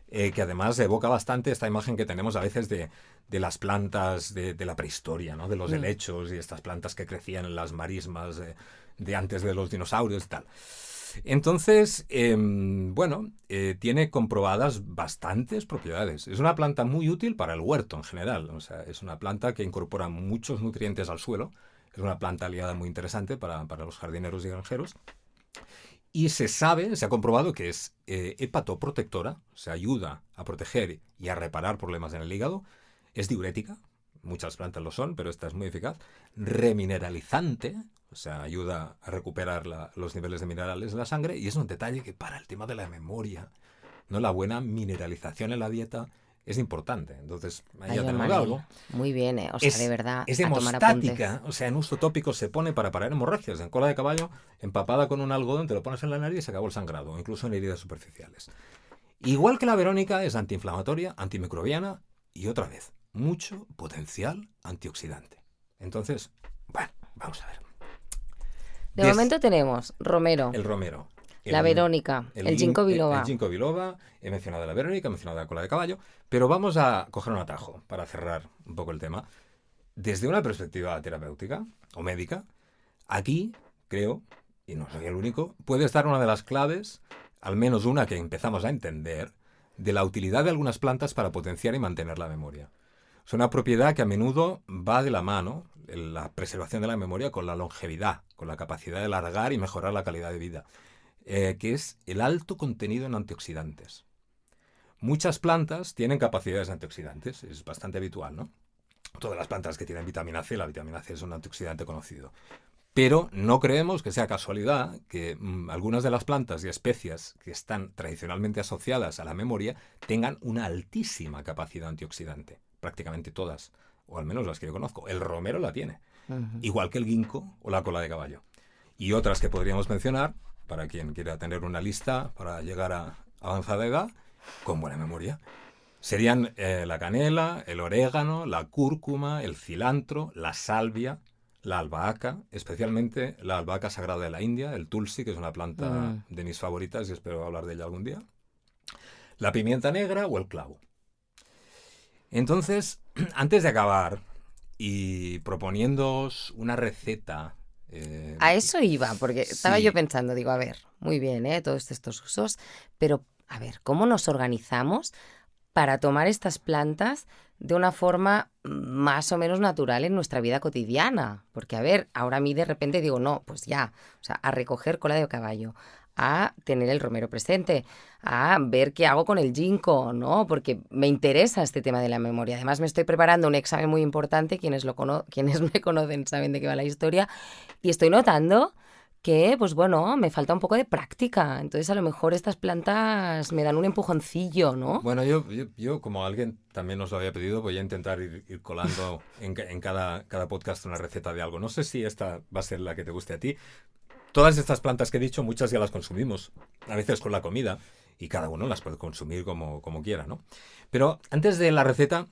que además evoca bastante esta imagen que tenemos a veces de las plantas de la prehistoria, ¿no? De los helechos y estas plantas que crecían en las marismas de antes de los dinosaurios y tal. Entonces, tiene comprobadas bastantes propiedades. Es una planta muy útil para el huerto en general. O sea, es una planta que incorpora muchos nutrientes al suelo. Es una planta aliada muy interesante para los jardineros y granjeros. Y se ha comprobado que es hepatoprotectora, o sea, ayuda a proteger y a reparar problemas en el hígado. Es diurética, muchas plantas lo son, pero esta es muy eficaz. Remineralizante, o sea, ayuda a recuperar los niveles de minerales de la sangre. Y es un detalle que para el tema de la memoria, ¿no? La buena mineralización en la dieta es importante. Entonces, ahí ya tenemos algo. Muy bien, o sea, de verdad, es hemostática, o sea, en uso tópico se pone para parar hemorragias. En cola de caballo, empapada con un algodón, te lo pones en la nariz y se acabó el sangrado, incluso en heridas superficiales. Igual que la verónica, es antiinflamatoria, antimicrobiana y otra vez, mucho potencial antioxidante. Entonces, bueno, vamos a ver. De momento tenemos romero. El romero. La verónica, el ginkgo biloba. El ginkgo biloba, he mencionado la verónica, he mencionado la cola de caballo, pero vamos a coger un atajo para cerrar un poco el tema. Desde una perspectiva terapéutica o médica, aquí, creo, y no soy el único, puede estar una de las claves, al menos una que empezamos a entender, de la utilidad de algunas plantas para potenciar y mantener la memoria. Es una propiedad que a menudo va de la mano, la preservación de la memoria, con la longevidad, con la capacidad de alargar y mejorar la calidad de vida. Que es el alto contenido en antioxidantes. Muchas plantas tienen capacidades antioxidantes, es bastante habitual, ¿no? Todas las plantas que tienen vitamina C, la vitamina C es un antioxidante conocido. Pero no creemos que sea casualidad que algunas de las plantas y especias que están tradicionalmente asociadas a la memoria tengan una altísima capacidad antioxidante. Prácticamente todas, o al menos las que yo conozco. El romero la tiene, igual que el ginkgo o la cola de caballo. Y otras que podríamos mencionar, para quien quiera tener una lista para llegar a avanzada edad, con buena memoria. Serían la canela, el orégano, la cúrcuma, el cilantro, la salvia, la albahaca, especialmente la albahaca sagrada de la India, el tulsi, que es una planta de mis favoritas y espero hablar de ella algún día, la pimienta negra o el clavo. Entonces, antes de acabar y proponiéndoos una receta... A eso iba, porque estaba yo pensando, digo, a ver, muy bien, todos estos usos, pero a ver, ¿cómo nos organizamos para tomar estas plantas de una forma más o menos natural en nuestra vida cotidiana? Porque, a ver, ahora a mí de repente digo, no, pues ya, o sea, a recoger cola de caballo, a tener el romero presente, a ver qué hago con el ginkgo, ¿no? Porque me interesa este tema de la memoria. Además, me estoy preparando un examen muy importante, quienes me conocen saben de qué va la historia, y estoy notando que, pues bueno, me falta un poco de práctica. Entonces, a lo mejor estas plantas me dan un empujoncillo, ¿no? Bueno, yo como alguien también nos lo había pedido, voy a intentar ir colando en cada podcast una receta de algo. No sé si esta va a ser la que te guste a ti. Todas estas plantas que he dicho, muchas ya las consumimos, a veces con la comida, y cada uno las puede consumir como quiera, ¿no? Pero antes de la receta,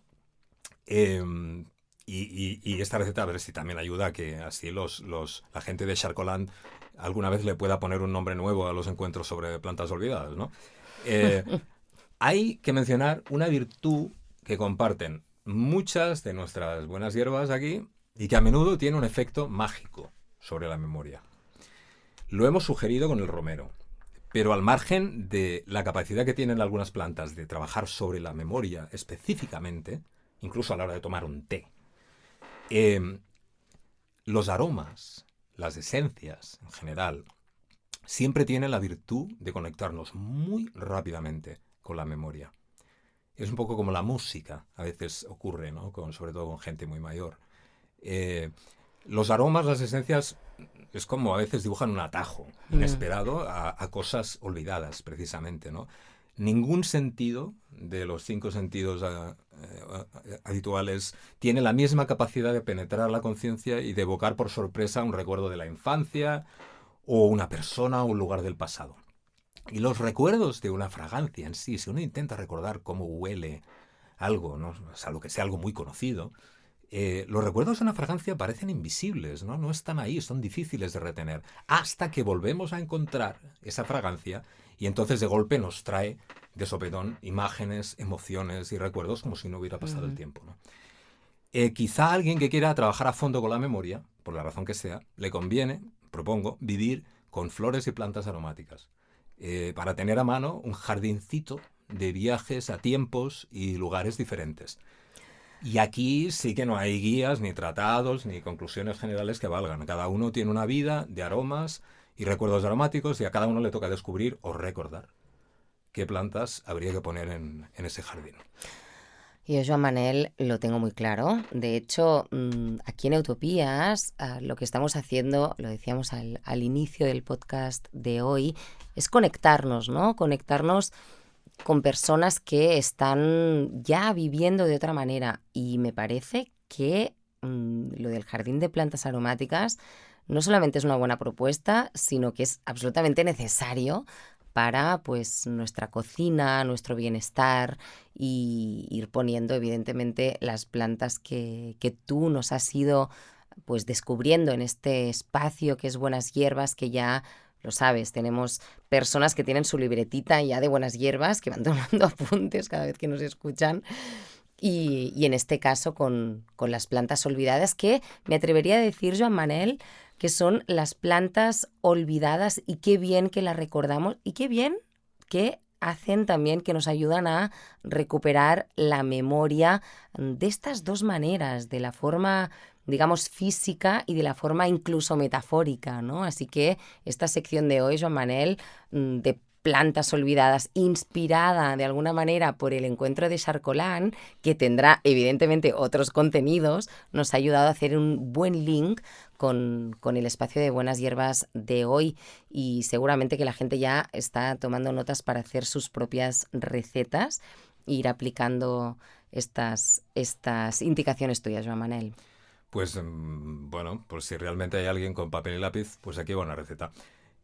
y esta receta, a ver si también ayuda a que así la gente de Xarcoland alguna vez le pueda poner un nombre nuevo a los encuentros sobre plantas olvidadas, ¿no? Hay que mencionar una virtud que comparten muchas de nuestras buenas hierbas aquí y que a menudo tiene un efecto mágico sobre la memoria. Lo hemos sugerido con el romero, pero al margen de la capacidad que tienen algunas plantas de trabajar sobre la memoria específicamente, incluso a la hora de tomar un té, los aromas, las esencias en general, siempre tienen la virtud de conectarnos muy rápidamente con la memoria. Es un poco como la música, a veces ocurre, ¿no? Sobre todo con gente muy mayor. Los aromas, las esencias, es como a veces dibujan un atajo inesperado a cosas olvidadas, precisamente, ¿no? Ningún sentido de los 5 sentidos habituales tiene la misma capacidad de penetrar la conciencia y de evocar por sorpresa un recuerdo de la infancia o una persona o un lugar del pasado. Y los recuerdos de una fragancia en sí, si uno intenta recordar cómo huele algo, ¿no? Salvo que sea algo muy conocido, los recuerdos de una fragancia parecen invisibles, ¿no? No están ahí, son difíciles de retener, hasta que volvemos a encontrar esa fragancia y entonces de golpe nos trae de sopetón imágenes, emociones y recuerdos como si no hubiera pasado el tiempo, ¿no? Quizá a alguien que quiera trabajar a fondo con la memoria, por la razón que sea, le conviene, propongo, vivir con flores y plantas aromáticas, para tener a mano un jardincito de viajes a tiempos y lugares diferentes. Y aquí sí que no hay guías, ni tratados, ni conclusiones generales que valgan. Cada uno tiene una vida de aromas y recuerdos aromáticos y a cada uno le toca descubrir o recordar qué plantas habría que poner en ese jardín. Yo, Joan Manel, lo tengo muy claro. De hecho, aquí en Utopías, lo que estamos haciendo, lo decíamos al inicio del podcast de hoy, es conectarnos, ¿no? Conectarnos con personas que están ya viviendo de otra manera. Y me parece que lo del jardín de plantas aromáticas no solamente es una buena propuesta, sino que es absolutamente necesario para pues nuestra cocina, nuestro bienestar y ir poniendo evidentemente las plantas que tú nos has ido pues descubriendo en este espacio que es Buenas Hierbas, que ya lo sabes, tenemos personas que tienen su libretita ya de Buenas Hierbas, que van tomando apuntes cada vez que nos escuchan. Y en este caso con las plantas olvidadas, que me atrevería a decir, Joan Manel, que son las plantas olvidadas, y qué bien que las recordamos y qué bien que hacen también, que nos ayudan a recuperar la memoria de estas dos maneras, de la forma, digamos, física y de la forma incluso metafórica, ¿no? Así que esta sección de hoy, Joan Manel, de plantas olvidadas, inspirada de alguna manera por el encuentro de Xarcoland, que tendrá evidentemente otros contenidos, nos ha ayudado a hacer un buen link con el espacio de Buenas Hierbas de hoy, y seguramente que la gente ya está tomando notas para hacer sus propias recetas e ir aplicando estas indicaciones tuyas, Joan Manel. Pues bueno, pues si realmente hay alguien con papel y lápiz, pues aquí va una receta.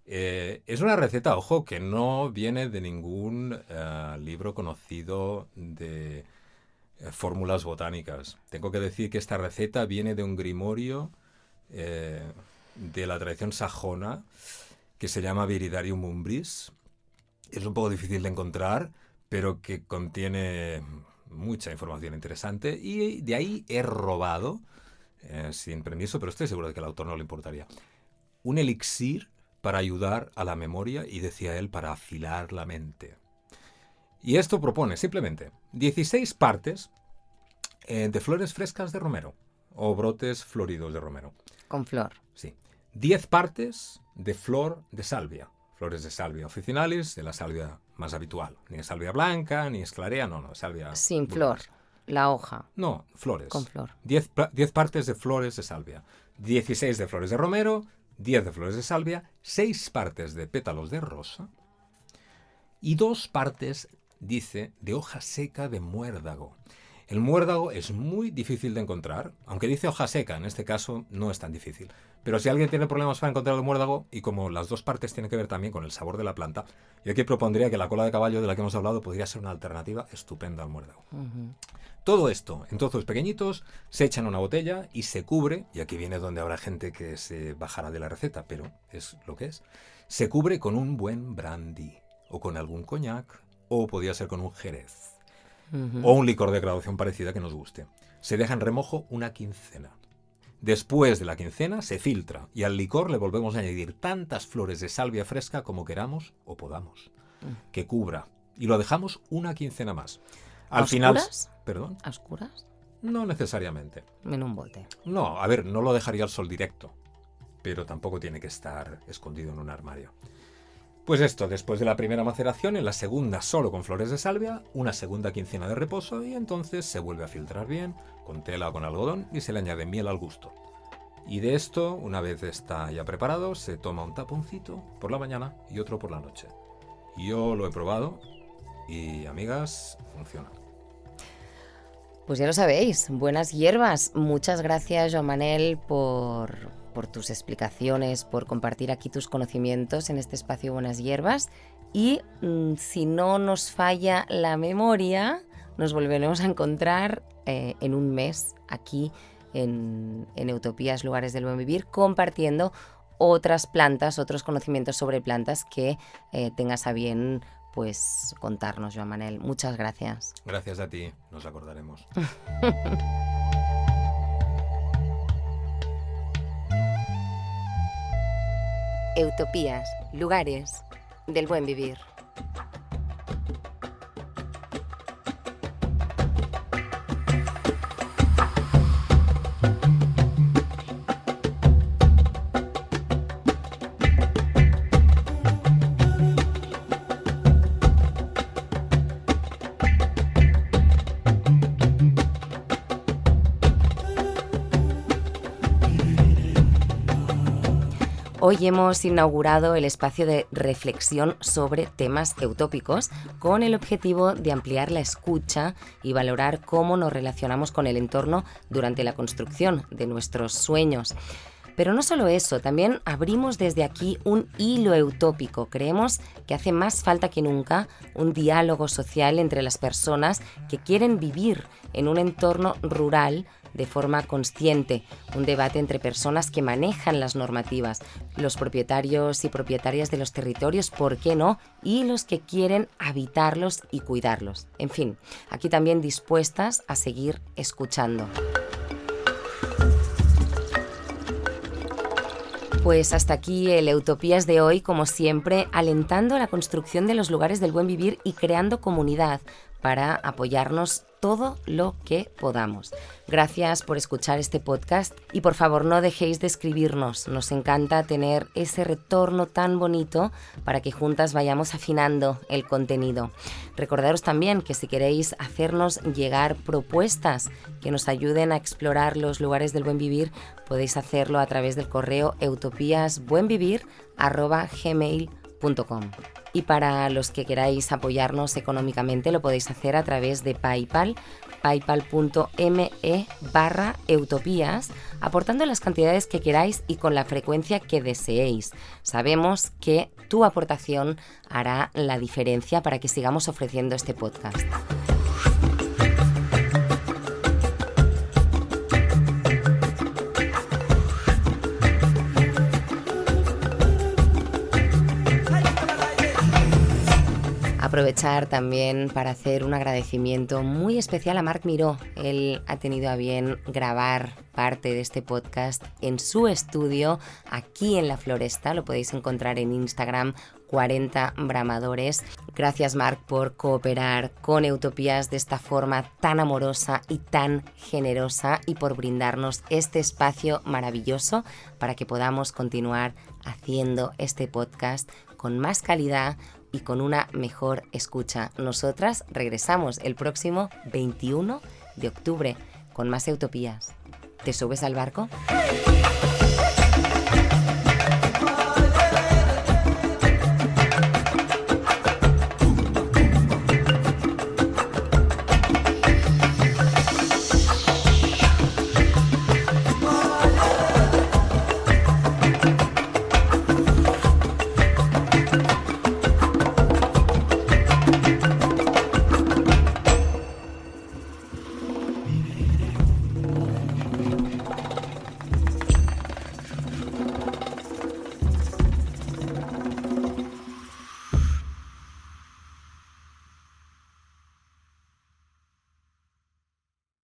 Es una receta, ojo, que no viene de ningún libro conocido de fórmulas botánicas. Tengo que decir que esta receta viene de un grimorio de la tradición sajona que se llama Viridarium Umbris. Es un poco difícil de encontrar, pero que contiene mucha información interesante, y de ahí he robado, sin permiso, pero estoy seguro de que al autor no le importaría, un elixir para ayudar a la memoria y, decía él, para afilar la mente. Y esto propone simplemente 16 partes de flores frescas de romero o brotes floridos de romero. Con flor. Sí. 10 partes de flor de salvia. Flores de salvia officinalis, de la salvia más habitual. Ni de salvia blanca, ni esclarea, no, salvia... Sin flor, la hoja. No, flores. Con flor. 10 partes de flores de salvia. 16 de flores de romero, 10 de flores de salvia, 6 partes de pétalos de rosa y 2 partes, dice, de hoja seca de muérdago. El muérdago es muy difícil de encontrar, aunque dice hoja seca, en este caso no es tan difícil. Pero si alguien tiene problemas para encontrar el muérdago, y como las 2 partes tienen que ver también con el sabor de la planta, yo aquí propondría que la cola de caballo de la que hemos hablado podría ser una alternativa estupenda al muérdago. Todo esto, en trozos pequeñitos, se echa en una botella y se cubre, y aquí viene donde habrá gente que se bajará de la receta, pero es lo que es, se cubre con un buen brandy, o con algún coñac, o podría ser con un jerez. O un licor de graduación parecida que nos guste. Se deja en remojo una quincena. Después de la quincena se filtra y al licor le volvemos a añadir tantas flores de salvia fresca como queramos o podamos, que cubra. Y lo dejamos una quincena más. Al final, ¿perdón? ¿A oscuras? No necesariamente. En un bote. No, a ver, no lo dejaría al sol directo, pero tampoco tiene que estar escondido en un armario. Pues esto, después de la primera maceración, en la segunda solo con flores de salvia, una segunda quincena de reposo y entonces se vuelve a filtrar bien, con tela o con algodón, y se le añade miel al gusto. Y de esto, una vez está ya preparado, se toma un taponcito por la mañana y otro por la noche. Yo lo he probado y, amigas, funciona. Pues ya lo sabéis, buenas hierbas. Muchas gracias, Joan Manel, por tus explicaciones, por compartir aquí tus conocimientos en este espacio Buenas Hierbas. Y si no nos falla la memoria, nos volveremos a encontrar en un mes aquí en Utopías, Lugares del Buen Vivir, compartiendo otras plantas, otros conocimientos sobre plantas que tengas a bien pues contarnos, Joan Manel. Muchas gracias. Gracias a ti, nos acordaremos. Utopías, lugares del buen vivir. Hoy hemos inaugurado el espacio de reflexión sobre temas utópicos con el objetivo de ampliar la escucha y valorar cómo nos relacionamos con el entorno durante la construcción de nuestros sueños. Pero no solo eso, también abrimos desde aquí un hilo utópico. Creemos que hace más falta que nunca un diálogo social entre las personas que quieren vivir en un entorno rural de forma consciente, un debate entre personas que manejan las normativas, los propietarios y propietarias de los territorios, ¿por qué no?, y los que quieren habitarlos y cuidarlos. En fin, aquí también dispuestas a seguir escuchando. Pues hasta aquí el Utopías de hoy, como siempre, alentando la construcción de los lugares del buen vivir y creando comunidad para apoyarnos todo lo que podamos. Gracias por escuchar este podcast y por favor no dejéis de escribirnos. Nos encanta tener ese retorno tan bonito para que juntas vayamos afinando el contenido. Recordaros también que si queréis hacernos llegar propuestas que nos ayuden a explorar los lugares del buen vivir, podéis hacerlo a través del correo utopiasbuenvivir@gmail.com. Y para los que queráis apoyarnos económicamente lo podéis hacer a través de PayPal, paypal.me/utopías, aportando las cantidades que queráis y con la frecuencia que deseéis. Sabemos que tu aportación hará la diferencia para que sigamos ofreciendo este podcast. Aprovechar también para hacer un agradecimiento muy especial a Marc Miró. Él ha tenido a bien grabar parte de este podcast en su estudio aquí en La Floresta. Lo podéis encontrar en Instagram, 40 Bramadores. Gracias, Marc, por cooperar con Utopías de esta forma tan amorosa y tan generosa y por brindarnos este espacio maravilloso para que podamos continuar haciendo este podcast con más calidad y con una mejor escucha. Nosotras regresamos el próximo 21 de octubre con más Utopías. ¿Te subes al barco?